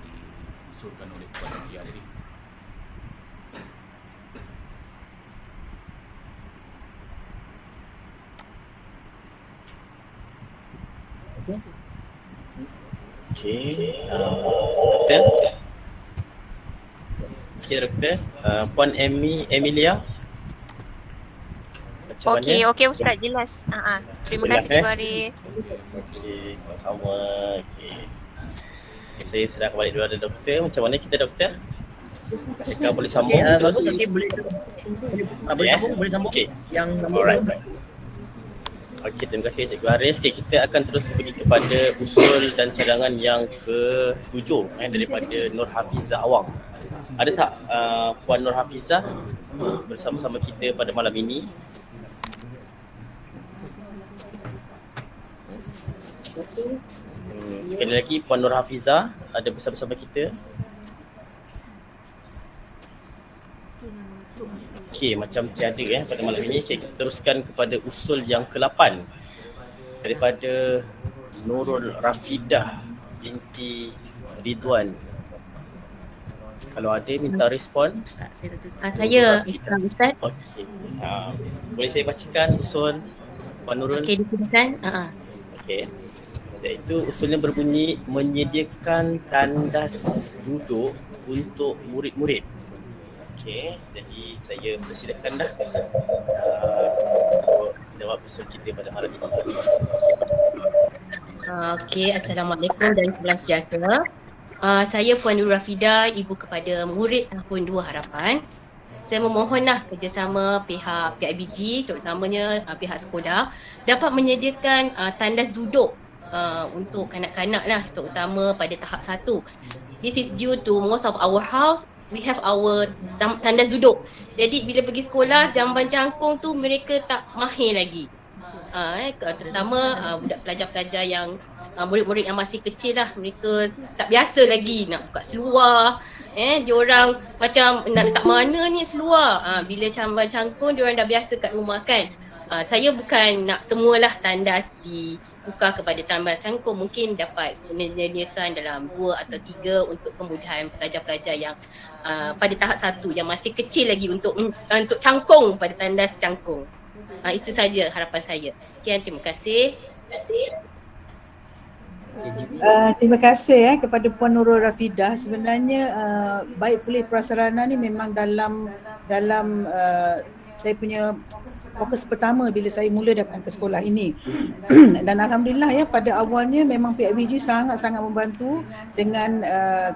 diusulkan oleh Puan Dia tadi. Doktor. Doktor. Puan Emilia. Okey Ustaz, jelas. Terima kasih Baris. Okey, sama. Okey. Saya sedang kembali dulu ada doktor. Macam mana kita doktor? Mereka boleh sambung terus? Boleh sambung. Okey. Yang alright. Okey, terima kasih Cikgu Haris. Okay, kita akan terus pergi kepada usul dan cadangan yang ke-7 daripada Nur Hafizah Awang. Ada tak Puan Nur Hafizah bersama-sama kita pada malam ini? Sekali lagi Puan Nur Hafizah ada bersama-sama kita. Okey, macam tiada pada malam ini. Okay, kita teruskan kepada usul yang ke-8 daripada Nurul Rafidah binti Ridwan. Kalau ada minta respon. Saya Ustaz. Okey. Boleh saya bacakan usul Puan Nurul? Okey, disilakan. Okey. Iaitu usulnya berbunyi menyediakan tandas duduk untuk murid-murid. Okey, jadi saya persilakan dah untuk jawab usul kita pada malam ini. Okey, Assalamualaikum dan salam sejahtera. Saya Puan Nur Rafidah, ibu kepada murid tahun 2 harapan. Saya memohonlah kerjasama pihak PIBG, terutamanya pihak sekolah, dapat menyediakan tandas duduk untuk kanak-kanak lah, terutama pada tahap 1. This is due to most of our house, we have our tandas duduk. Jadi bila pergi sekolah, jamban cangkung tu mereka tak mahir lagi. Terutama budak pelajar-pelajar yang murid-murid yang masih kecil lah, mereka tak biasa lagi nak buka seluar. Diorang macam nak letak mana ni seluar. Bila jamban cangkung diorang dah biasa kat rumah kan. Saya bukan nak semualah tandas dibuka kepada tambal cangkung, mungkin dapat menyediakan dalam 2 atau 3 untuk kemudahan pelajar-pelajar yang pada tahap 1 yang masih kecil lagi untuk cangkung pada tandas cangkung. Itu saja harapan saya. Sekian, terima kasih. Terima kasih kepada Puan Nurul Rafidah. Sebenarnya baik pulih prasarana ni memang dalam saya punya fokus pertama bila saya mula datang ke sekolah ini. Dan alhamdulillah pada awalnya memang PIBG sangat-sangat membantu dengan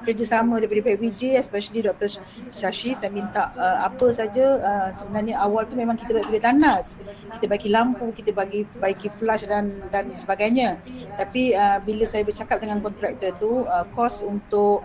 kerjasama daripada PIBG, especially Dr. Shashi. Saya minta apa saja, sebenarnya awal tu memang kita bagi tandas, kita bagi lampu, kita bagi flash dan sebagainya. Tapi bila saya bercakap dengan kontraktor tu, kos untuk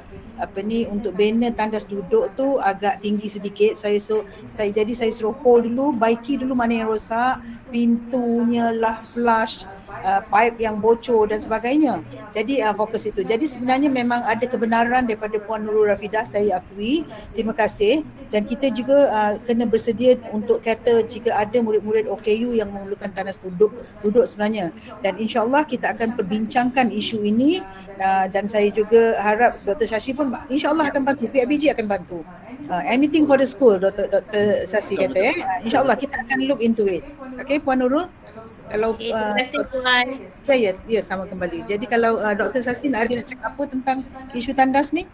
untuk banner tandas duduk tu agak tinggi sedikit. Saya suruh hold dulu, baiki dulu mana yang rosak, pintunya lah flush, pipe yang bocor dan sebagainya. Jadi fokus itu. Jadi sebenarnya memang ada kebenaran daripada Puan Nurul Rafidah, saya akui. Terima kasih. Dan kita juga kena bersedia untuk kata jika ada murid-murid OKU yang memerlukan tandas duduk sebenarnya. Dan insya-Allah kita akan perbincangkan isu ini dan saya juga harap Dr. Shashi pun insya-Allah akan bantu, PIBG akan bantu. Anything for the school, Dr. Sasi kata insya-Allah kita akan look into it. Okay, Puan Nurul? Kalau terima kasih Puan. Ya sama kembali. Jadi kalau Dr. Sasi nak cakap apa tentang isu tandas ni?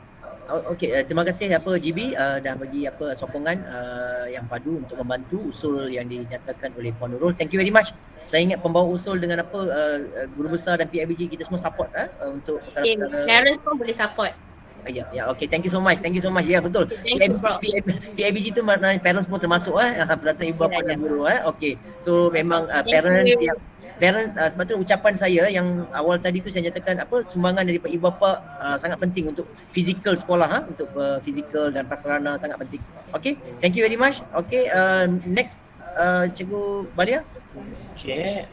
Okey, terima kasih GB dah bagi sokongan yang padu untuk membantu usul yang dinyatakan oleh Puan Nurul. Thank you very much. Saya ingat pembawa usul dengan guru besar dan PIBG kita semua support untuk perkara-perkara. Parents pun boleh support. Ya, okey, thank you so much. Ya, betul. PIBG tu maknanya parents pun termasuk persatuan ibu bapa dan guru Okey. So memang sebab tu ucapan saya yang awal tadi tu saya nyatakan sumbangan daripada ibu bapa sangat penting untuk fizikal sekolah untuk fizikal dan prasarana sangat penting. Okey, thank you very much. Okey, next Cikgu Balia. Okey,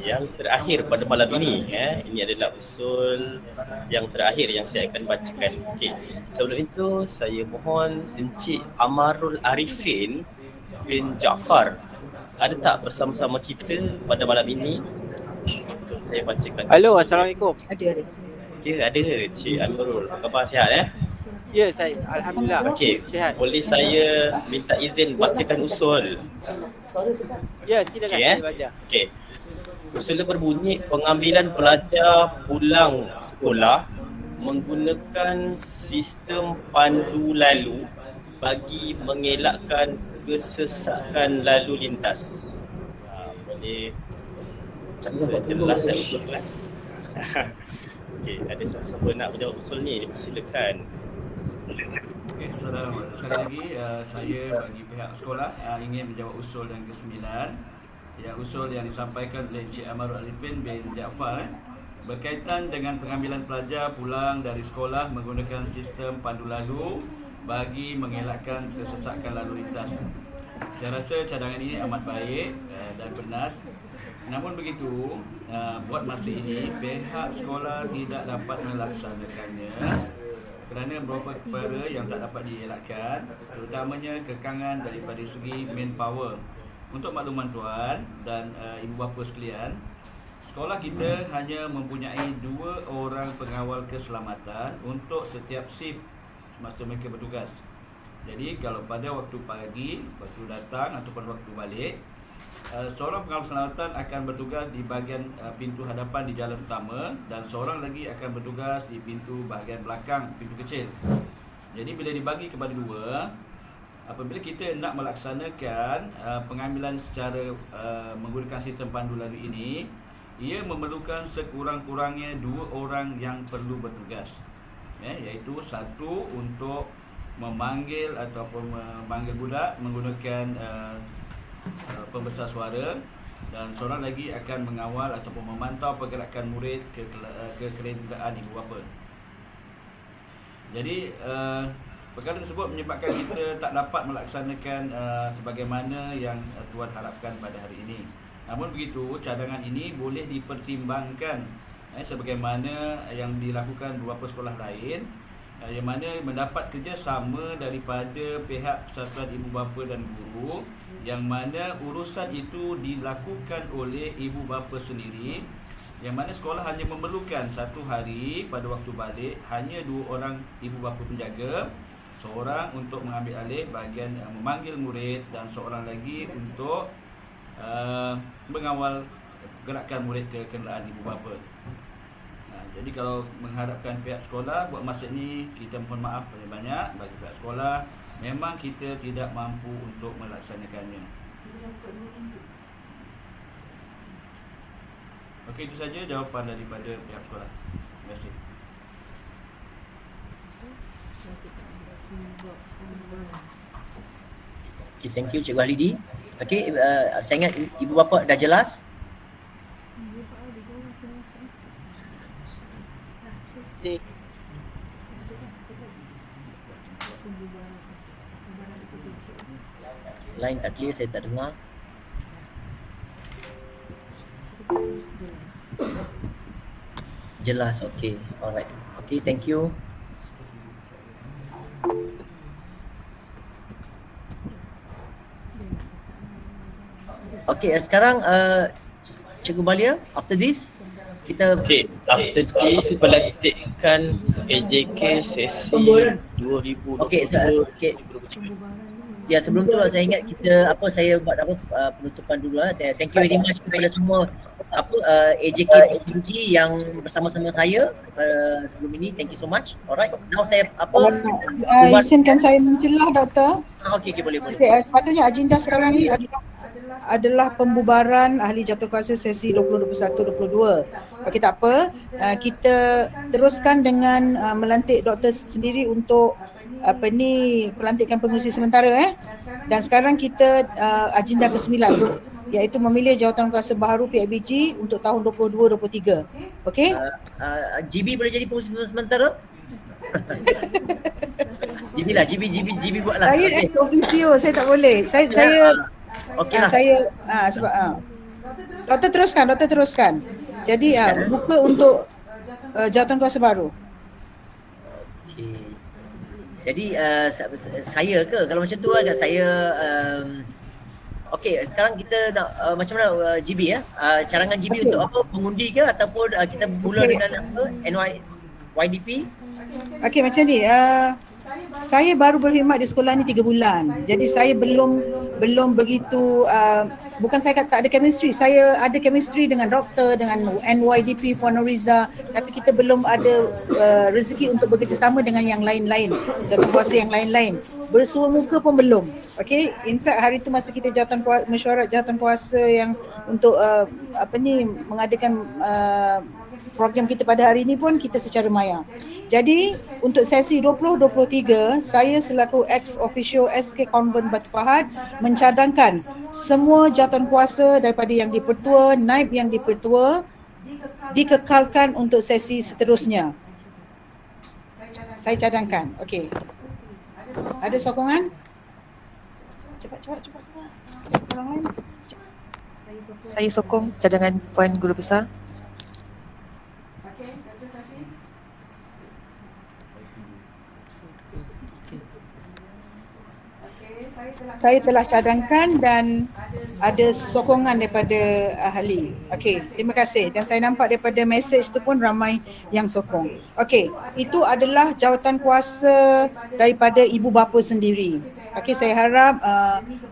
yang terakhir pada malam ini ini adalah usul yang terakhir yang saya akan bacakan. Okey, sebelum itu saya mohon Encik Amarul Arifin bin Jaafar ada tak bersama-sama kita pada malam ini untuk saya bacakan. Halo, Assalamualaikum. Ada. Ya, ada Encik Amarul. Apa khabar, sihat Ya, saya alhamdulillah. Okey, sihat. Boleh saya minta izin bacakan usul? Ya, silakan saya baca. Okey. Usul berbunyi pengambilan pelajar pulang sekolah menggunakan sistem pandu lalu bagi mengelakkan kesesakan lalu lintas. Boleh rasa jelas usul tu Okey, ada siapa-siapa nak menjawab usul ni? Silakan. Okey, saudara, sekali lagi saya bagi pihak sekolah ingin menjawab usul yang ke-9. Usul yang disampaikan oleh Encik Amarul Arifin bin Jaafar berkaitan dengan pengambilan pelajar pulang dari sekolah menggunakan sistem pandu lalu bagi mengelakkan kesesakan lalu lintas. Saya rasa cadangan ini amat baik dan benar. Namun begitu, buat masa ini pihak sekolah tidak dapat melaksanakannya kerana beberapa perkara yang tak dapat dielakkan, terutamanya kekangan daripada segi manpower. Untuk makluman tuan dan ibu bapa sekalian, sekolah kita hanya mempunyai 2 orang pengawal keselamatan untuk setiap shift semasa mereka bertugas. Jadi kalau pada waktu pagi, waktu datang ataupun waktu balik, seorang pengawal keselamatan akan bertugas di bahagian pintu hadapan di jalan utama dan seorang lagi akan bertugas di pintu bahagian belakang, pintu kecil. Jadi bila dibagi kepada 2, apabila kita nak melaksanakan pengambilan secara menggunakan sistem pandu lalu ini, ia memerlukan sekurang-kurangnya 2 orang yang perlu bertugas, iaitu satu untuk memanggil ataupun memanggil budak menggunakan pembesar suara dan seorang lagi akan mengawal ataupun memantau pergerakan murid ke kenderaan ibu bapa. Jadi perkara tersebut menyebabkan kita tak dapat melaksanakan sebagaimana yang tuan harapkan pada hari ini. Namun begitu, cadangan ini boleh dipertimbangkan sebagaimana yang dilakukan beberapa sekolah lain yang mana mendapat kerjasama daripada pihak persatuan ibu bapa dan guru, yang mana urusan itu dilakukan oleh ibu bapa sendiri, yang mana sekolah hanya memerlukan 1 hari pada waktu balik hanya 2 orang ibu bapa penjaga, seorang untuk mengambil alih bahagian memanggil murid dan seorang lagi untuk mengawal gerakan murid ke kenderaan ibu bapa. Jadi kalau mengharapkan pihak sekolah buat masa ini, kita mohon maaf banyak-banyak bagi pihak sekolah, memang kita tidak mampu untuk melaksanakannya. Okey, itu saja jawapan daripada pihak sekolah. Terima kasih. Okay, thank you Cikgu Halidi. Okey, saya ingat ibu bapa dah jelas. Line tak clear, saya tak dengar. Jelas, okey. Alright. Okey, thank you. Okey, sekarang Cikgu Malia, after this kita after this pelantikan AJK sesi 2022. Okey, ya sebelum tu saya ingat kita saya buat penutupan dulu lah. Thank you very much kepada semua AJK PUG yang bersama-sama saya sebelum ini. Thank you so much. Alright. Now saya izinkan saya mencelah Doktor. Okey, boleh. Sepatutnya agenda sekarang ni adalah pembubaran ahli jawatankuasa sesi 2021-22. Okey, tak apa. Kita teruskan dengan melantik doktor sendiri untuk pelantikan pengurusi sementara Dan sekarang kita agenda ke-9 iaitu memilih jawatankuasa baharu PIBG untuk tahun 22-23. Okey? GB boleh jadi pengurusi sementara? GB buatlah. Saya ex officio, saya tak boleh. Saya okeylah. Sebab doktor teruskan. Jadi buka untuk jawatankuasa baru. Okey. Jadi saya ke kalau macam tu agak saya okey, sekarang kita nak macam mana GB cadangan GB untuk apa? Mengundi ke ataupun kita mula dengan YDP? Okey, macam ni. Saya baru berkhidmat di sekolah ni 3 bulan. Jadi saya belum begitu bukan saya kata tak ada chemistry. Saya ada chemistry dengan doktor, dengan NYDP Puan Noriza, tapi kita belum ada rezeki untuk bekerjasama dengan yang lain-lain, jawatankuasa yang lain-lain. Bersua muka pun belum. Okey, in fact hari tu masa kita mesyuarat jawatankuasa yang untuk mengadakan program kita pada hari ini pun kita secara maya. Jadi untuk sesi 2023 saya selaku ex officio SK Konvent Batu Pahat mencadangkan semua jawatankuasa daripada yang dipertua, naib yang dipertua dikekalkan untuk sesi seterusnya. Saya cadangkan. Okey. Ada sokongan? Cepat. Saya sokong cadangan Puan Guru Besar. Saya telah cadangkan dan ada sokongan daripada ahli. Okey, terima kasih. Dan saya nampak daripada mesej tu pun ramai yang sokong. Okey, itu adalah jawatankuasa daripada ibu bapa sendiri. Okey, saya harap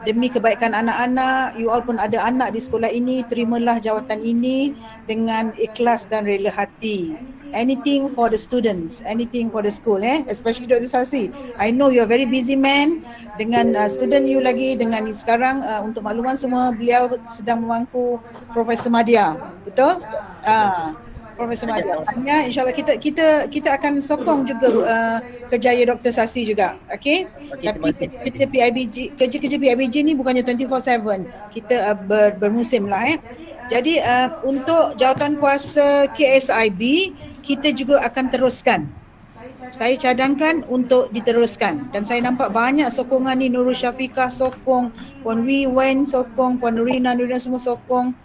demi kebaikan anak-anak, you all pun ada anak di sekolah ini, terimalah jawatan ini dengan ikhlas dan rela hati. Anything for the students, anything for the school, especially Dr. Sasi. I know you are very busy man dengan student you lagi, dengan sekarang untuk makluman semua beliau sedang memangku Profesor Madya. Betul? Profesor Madya. InsyaAllah kita akan sokong juga kerjaya Dr. Sasi juga. Okey? Tapi kerja PIBG ni bukannya 24/7. Kita bermusim lah. Jadi untuk jawatankuasa KSIB kita juga akan teruskan. Saya cadangkan untuk diteruskan dan saya nampak banyak sokongan ni. Nurul Syafiqah sokong, Puan Wee Wen sokong, Puan Nurina semua sokong,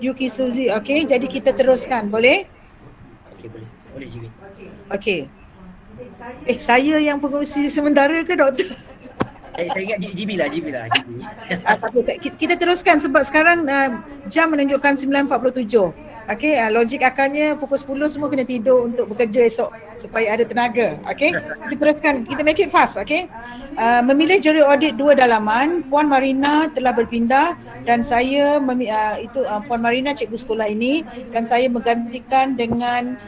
Yuki Suzy. Okey, jadi kita teruskan. Boleh? Okey, boleh GB. Okey. Saya yang pengurusi sementara ke doktor? Saya ingat GB lah. Kita teruskan sebab sekarang jam menunjukkan 9.47. Okey, logik akalnya pukul 10 semua kena tidur untuk bekerja esok supaya ada tenaga. Okey, kita teruskan, kita make it fast. Okey, memilih juri audit 2 dalaman. Puan Marina telah berpindah dan saya Puan Marina cikgu sekolah ini dan saya menggantikan dengan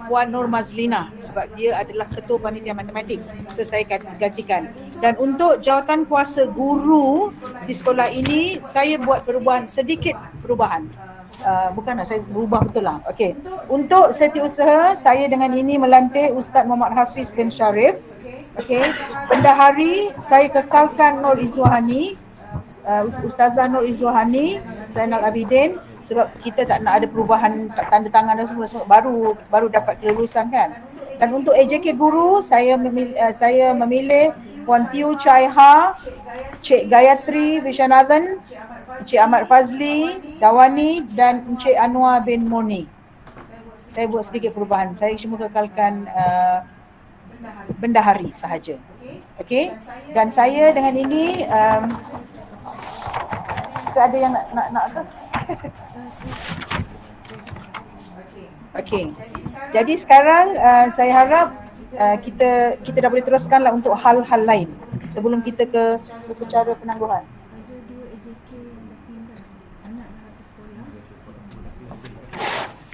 Puan Nur Mazlina sebab dia adalah ketua panitia matematik. So saya gantikan. Dan untuk jawatankuasa guru di sekolah ini saya buat sedikit perubahan. Saya berubah betul lah. Okey. Untuk setiausaha saya dengan ini melantik Ustaz Muhammad Hafiz bin Sharif. Okey. Bendahari saya kekalkan Nur Izwahani, Ustazah Nur Izwahani, Zainal Abidin sebab kita tak nak ada perubahan tanda tangan dan semua baru dapat kelulusan kan. Dan untuk AJK guru saya memilih Puan Tiu Chai Ha, Cik Gayatri Viswanathan, Encik Ahmad Fazli Dawani dan Encik Anwar bin Murni. saya buat sedikit perubahan. Saya cuma kekalkan bendahari sahaja. Okey. Dan saya dengan ini ada yang nak ke? Okey. Jadi sekarang saya harap kita dah boleh teruskanlah untuk hal-hal lain sebelum kita ke upacara penangguhan.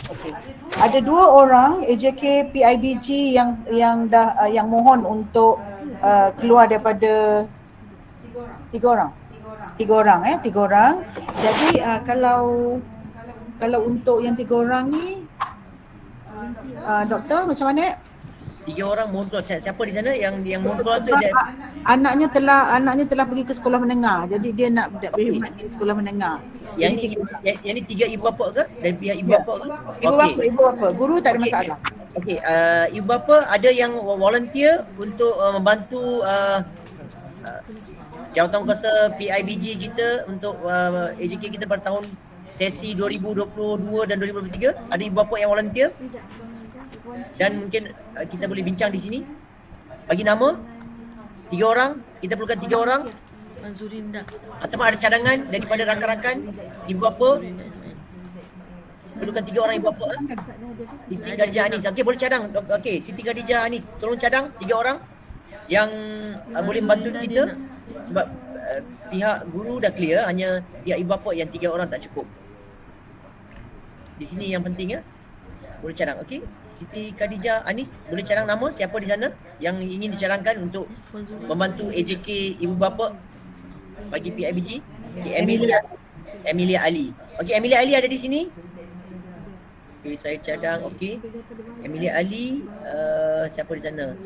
Okay. Ada 2 orang AJK PIBG yang mohon untuk keluar daripada 3 orang. Jadi kalau untuk yang 3 orang ni doktor macam mana? 3 orang mohon keluar. Siapa di sana yang mohon keluar tu? Anaknya telah pergi ke sekolah menengah. Jadi dia nak berkhidmat di sekolah menengah. Yang ni 3 ibu bapa ke? Dari pihak ibu bapa ke? Ibu bapa. Guru tak ada masalah. Okey, ibu bapa ada yang volunteer untuk membantu jawatankuasa PIBG kita untuk AJK kita pada tahun sesi 2022 dan 2023. Ada ibu bapa yang volunteer? Dan mungkin kita boleh bincang di sini. Bagi nama 3 orang, kita perlukan 3 orang. Manzurinda. Ataupun ada cadangan daripada rakan-rakan ibu bapa. Perlukan 3 orang ibu bapa. Siti Khadijah Anis. Okey, boleh cadang. Okey, Siti Khadijah Anis, tolong cadang 3 orang yang boleh membantu kita sebab pihak guru dah clear, hanya pihak ibu bapa yang 3 orang tak cukup. Di sini yang penting ya. Boleh cadang. Okey. Siti Khadijah Anis, boleh cadang nama siapa di sana yang ingin dicadangkan untuk membantu AJK ibu bapa bagi PIBG? Okay, Emilia Ali. Okey, Emilia Ali ada di sini. Okey, saya cadang. Okey. Emilia Ali, siapa di sana?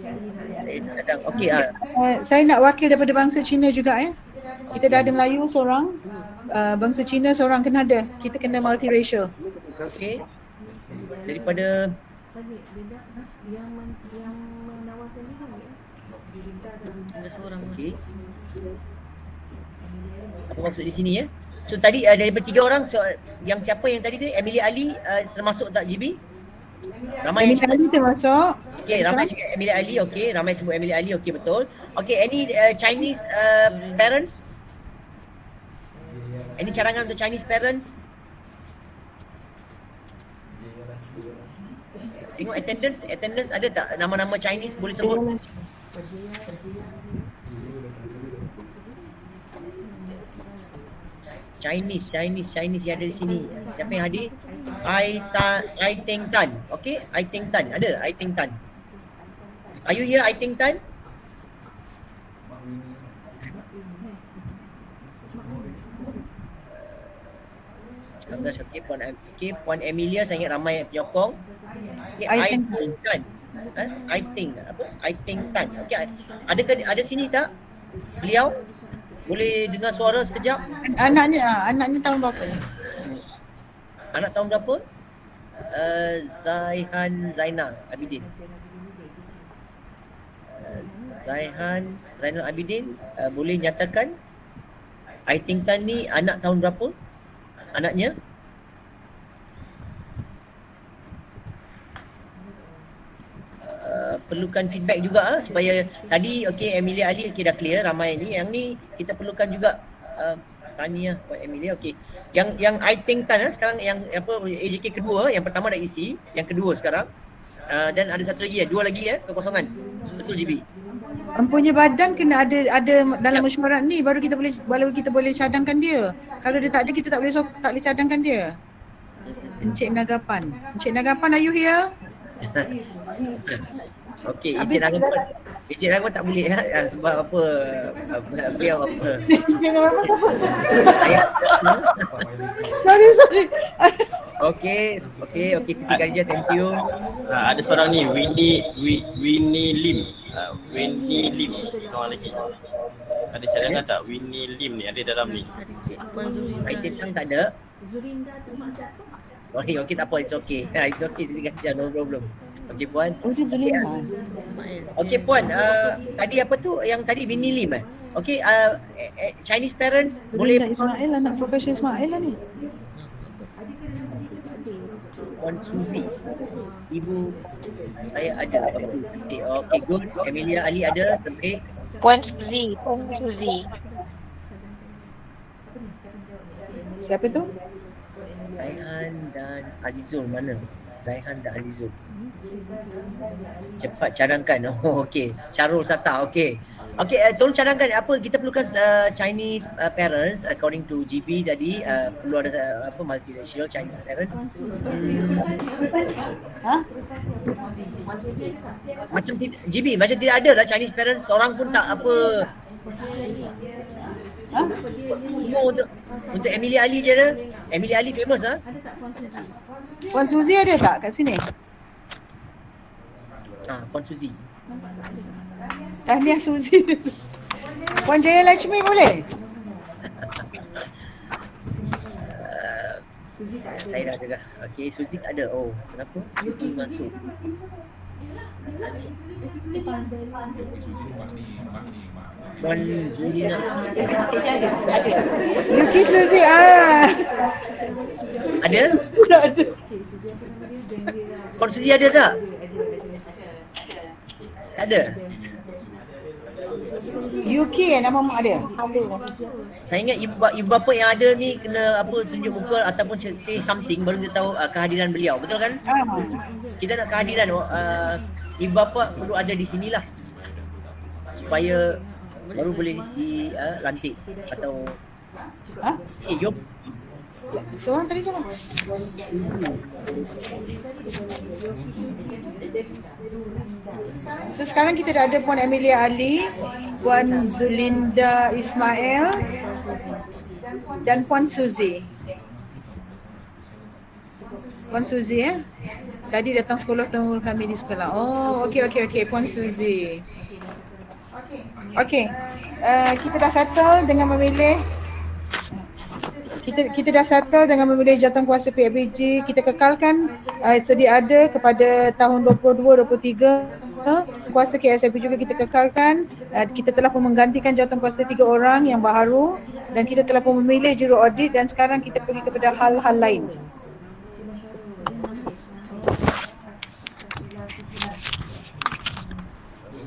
Saya cadang. Okey, saya nak wakil daripada bangsa Cina juga ya. Kita dah ada Melayu seorang, bangsa Cina seorang kena ada. Kita kena multiracial. Okey. Daripada okey. Apa maksud di sini ya? So tadi daripada 3 orang, so, yang siapa yang tadi tu? Emilia Ali termasuk tak GB? Ramai Emilia Ali termasuk. Okey, ramai cakap Emilia Ali. Okey, ramai sebut Emilia Ali. Okey, betul. Okey, any Chinese parents? Any cadangan untuk Chinese parents? Tengok attendance ada tak nama-nama Chinese boleh sebut? Chinese yang ada di sini. Siapa yang hadir? Ai Teng Tan. Okey, Ai Teng Tan. Ada Ai Teng Tan. Are you here Ai Teng Tan? Okey, Puan Emilia, saya ingat ramai penyokong. Ai Teng Tan. Ai Teng apa? Ai Teng Tan. Okey, ada sini tak? Beliau boleh dengar suara sekejap? Anaknya tahun berapa? Anak tahun berapa? Zainal Abidin. Zainal Abidin boleh nyatakan Ai Teng Tan ni anak tahun berapa? Anaknya? Perlukan feedback juga supaya tadi okey Emilia Ali dah clear, ramai ni. Yang ni kita perlukan juga tahniah buat Emilia. Okey. Yang Ai Teng Tan sekarang yang apa AJK kedua, yang pertama dah isi, yang kedua sekarang. Dan ada satu lagi 2 lagi kekosongan. Betul GB. Empunya badan kena ada dalam mesyuarat ni baru kita boleh cadangkan dia. Kalau dia tak ada, kita tak boleh cadangkan dia. Encik Nagapan, are you here? Okey, Encik Nagapan tak boleh sebab apa? Beliau apa? Encik Nagapan siapa? Sorry. Okey, Siti Khadijah, thank you. Ada seorang ni, Winnie Lim. Winnie Lim, seorang lagi. Ada cadangan tak? Winnie Lim ni ada dalam ni. Ai Teng Tan tak ada. Sorry, okey tak apa, it's okay. It's okay Siti Khadijah, no problem. Okey puan. Dia Zulima. Okey puan, tadi apa tu yang tadi Winnie Lim Okey, Chinese parents boleh Ismail, anak Profesor Ismail lah ni. Puan Suzy. Ibu saya ada. Okay, good. Amelia Ali ada. Terbaik. Puan Suzy. Siapa tu? Zaihan dan Azizul mana? Zaihan dan Azizul. Cepat cadangkan. Oh, okey. Syarul Sata. Okey. Okey, tolong cadangkan apa kita perlukan Chinese parents according to GB tadi perlu ada multiracial Chinese parents. Macam GB macam tidak ada lah Chinese parents, seorang pun tak apa. Semua untuk Amelia Ali je ada. Amelia Ali famous ah. Puan Suzy ada tak kat sini? Puan Suzy. Tahniah Suzy. Puan Jaya Lachmi boleh? Saya dah ada. Okey, Suzy tak ada. Oh, kenapa? Yuki masuk. Puan Zulina. Yuki Suzy Ada? Ada. Puan Suzy ada tak? Tak ada. Yuki nama mak dia? Ada. Saya ingat ibu bapa yang ada ni kena apa tunjuk muka ataupun say something baru kita tahu kehadiran beliau. Betul kan? Kita nak kehadiran ibu bapa perlu ada di sinilah. Supaya baru boleh dilantik atau jom. Seorang tadi siapa? So sekarang kita dah ada Puan Amelia Ali, Puan Zulinda Ismail dan Puan Suzy. Puan Suzy tadi datang sekolah temu kami di sekolah. Oh, okey Puan Suzy. Okey. Kita dah settle dengan memilih kita dah settle dengan memilih jawatankuasa PABG. Kita kekalkan sedia ada kepada tahun 22-23. Kuasa KSIP juga kita kekalkan. Kita telah pun menggantikan jawatankuasa 3 orang yang baru dan kita telah pun memilih juru audit dan sekarang kita pergi kepada hal-hal lain.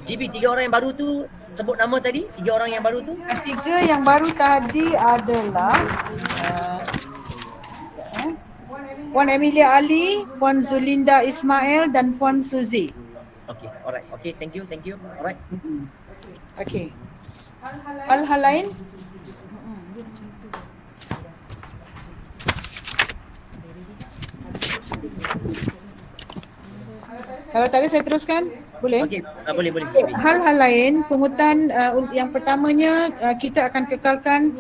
GB, 3 orang yang baru tu sebut nama tadi, 3 orang yang baru tu. 3 yang baru tadi adalah Puan Amelia Ali, Puan Zulinda Ismail dan Puan Suzy. Okay, alright. Okay, thank you. Alright. Okay. Hal-hal lain? Kalau tak ada saya teruskan? Boleh? Okey, boleh. Hal-hal lain, pungutan yang pertamanya kita akan kekalkan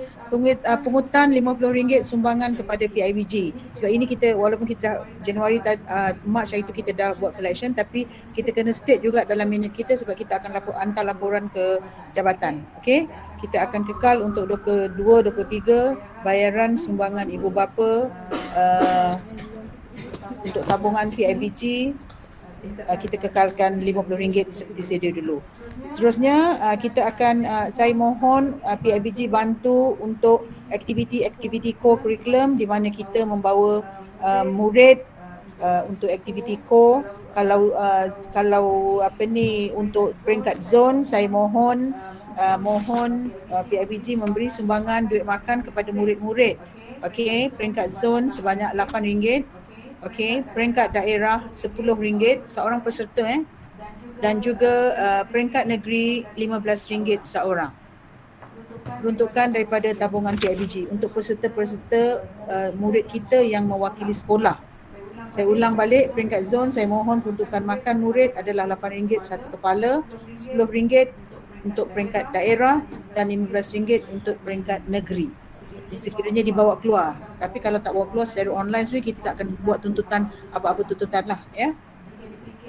pungutan RM50 sumbangan kepada PIBG. Sebab ini kita walaupun kita dah Januari Mac hari itu kita dah buat collection tapi kita kena state juga dalam minit kita sebab kita akan hantar laporan ke jabatan. Okey? Kita akan kekal untuk 22-23 bayaran sumbangan ibu bapa untuk tabungan PIBG. Kita kekalkan RM50 seperti sedia dulu. Seterusnya kita akan saya mohon PIBG bantu untuk aktiviti-aktiviti core curriculum di mana kita membawa murid untuk aktiviti core. Kalau untuk peringkat zone saya mohon PIBG memberi sumbangan duit makan kepada murid-murid. Okey, peringkat zone sebanyak RM8. Okey, peringkat daerah RM10 seorang peserta dan juga peringkat negeri RM15 seorang. Peruntukan daripada tabungan PIBG untuk peserta-peserta murid kita yang mewakili sekolah. Saya ulang balik, peringkat zon saya mohon peruntukan makan murid adalah RM8 satu kepala, RM10 untuk peringkat daerah dan RM15 untuk peringkat negeri. Sekiranya dibawa keluar. Tapi kalau tak bawa keluar secara online sebenarnya kita tak akan buat tuntutan apa-apa tuntutan lah ya.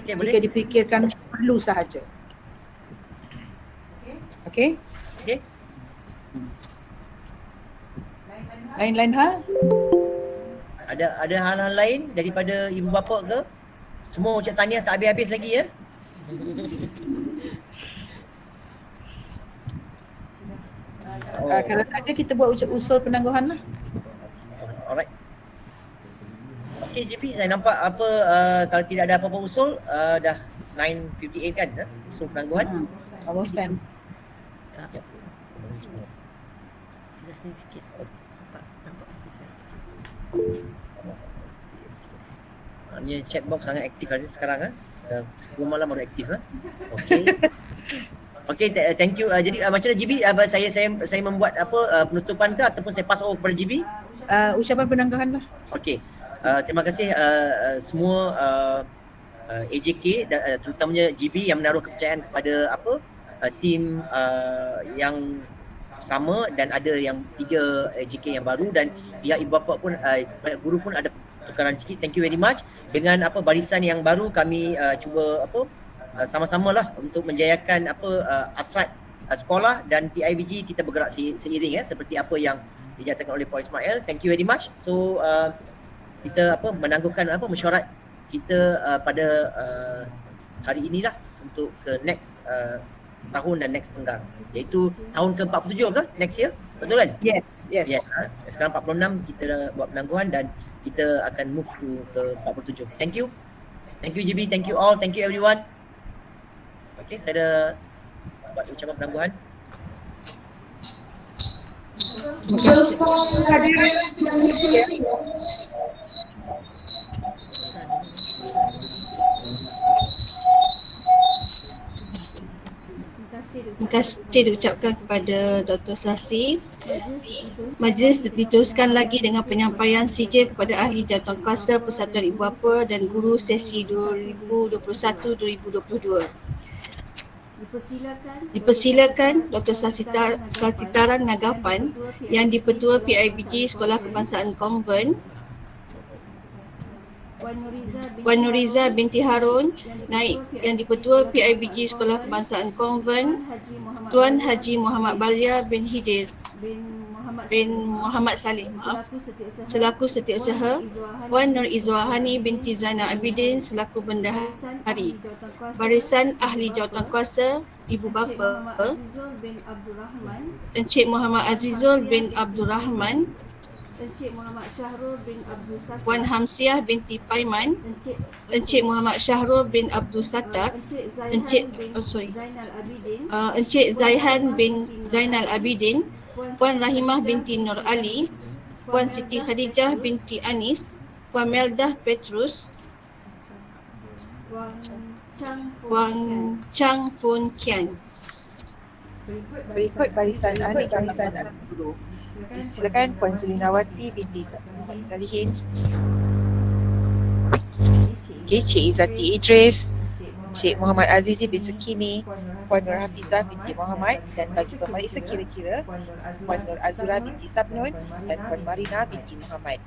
Okay, jika dipikirkan perlu sahaja. Okey. Lain-lain hal? Ada hal-hal lain daripada ibu bapa ke? Semua ucap tahniah tak habis-habis lagi ya. Kalau tak ada kita buat usul penangguhan lah. Alright. Okey JP, saya nampak apa kalau tidak ada apa-apa usul dah 9:58 kan usul penangguhan. Our stand. Yep. Sini sikit. Nampak officer. Ni chat box sangat aktif hari sekarang 2 malam baru aktif Okey. Okey, thank you. Jadi macam mana GB, saya membuat apa penutupan ke ataupun saya pass over kepada GB? Ucapan penanggahan lah. Okey. Terima kasih semua AJK terutamanya GB yang menaruh kepercayaan kepada apa tim yang sama, dan ada yang 3 AJK yang baru, dan pihak ibu bapa pun guru pun ada tukaran sikit. Thank you very much. Dengan apa barisan yang baru kami cuba apa sama-samalah untuk menjayakan apa hasrat sekolah dan PIBG kita bergerak seiring seperti apa yang dinyatakan oleh Puan Ismail. Thank you very much. So kita apa menangguhkan apa mesyuarat kita pada hari inilah untuk ke next tahun dan next penggang, iaitu tahun ke-47 ke next year, betul kan? Yes. Yeah. Sekarang 46 kita dah buat penangguhan dan kita akan move to ke 47. Thank you GB, thank you all, thank you everyone. Okay, saya dah buat ucapan penangguhan. Terima kasih. Terima kasih diucapkan kepada Dr. Sasi. Majlis diteruskan lagi dengan penyampaian CJ kepada ahli jawatankuasa Persatuan Ibu Bapa dan Guru sesi 2021-2022. Dipersilakan Dr. Sasitaran Nagapan yang Dipertua PIBG Sekolah Kebangsaan Konvent, Puan Nuriza binti Harun naik yang Dipertua PIBG Sekolah Kebangsaan Konvent, Tuan Haji Muhammad Balia bin Hidir bin Muhammad Saleh selaku Setiausaha, Puan Nur Izwahani binti Zainal Abidin selaku Bendahari, Barisan Ahli Jawatankuasa Ibu Bapa Encik Muhammad Azizul bin Abdul Rahman, Encik Muhammad Syahrul bin Abdul Sattar, Puan Hamsiah binti Paiman, Encik Muhammad Syahrul bin Abdul Sattar, Encik Zaihan bin Zainal Abidin, Puan Rahimah binti Nur Ali, Puan Siti Khadijah binti Anis, Puan Meldah Petrus, Puan Chang Fun Kian. Berikut barisan ahli barisan guru. Silakan Puan Sulinawati binti Salihin, Cik Izzati Idris, Cik Muhammad Azizi bin Sukimi, Puan Nur Hafizah binti Muhammad, dan bagi pemeriksa kira-kira Puan Nur Azura binti Sabnun dan Puan Marina binti Muhammad.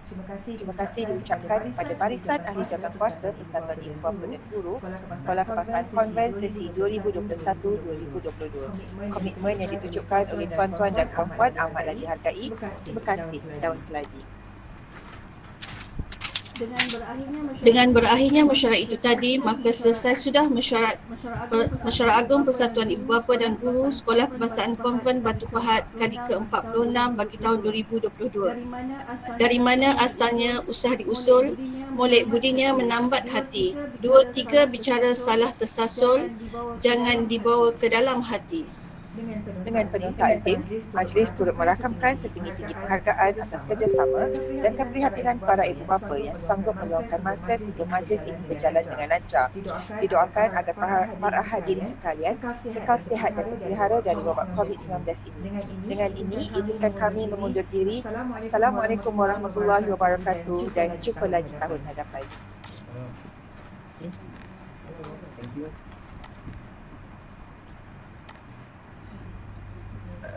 Terima kasih diucapkan kepada barisan ahli jawatankuasa Persatuan Ibu Bapa dan Guru Sekolah Kebangsaan Konvent sesi 2021-2022. Komitmen yang ditunjukkan oleh tuan-tuan dan puan-puan amatlah dihargai. Terima kasih. Daun Keladi. Dengan berakhirnya mesyuarat itu tadi, maka selesai sudah mesyuarat Agung Persatuan Ibu Bapa dan Guru Sekolah Kebangsaan Konvent Batu Pahat kali ke-46 bagi tahun 2022. Dari mana asalnya usah diusul, molek budinya menambat hati. 2-3 bicara salah tersasul, jangan dibawa ke dalam hati. Dengan penuh takzim, majlis turut merakamkan setinggi-tinggi penghargaan atas kerjasama dan keprihatinan para ibu bapa yang sanggup meluangkan masa sebelum majlis ini berjalan dengan lancar. Didoakan agar para hadirin sekalian kekal sihat dan terpelihara dari wabak COVID-19 ini. Dengan ini, izinkan kami mengundur diri. Assalamualaikum warahmatullahi wabarakatuh dan jumpa lagi tahun hadapan. Thank you.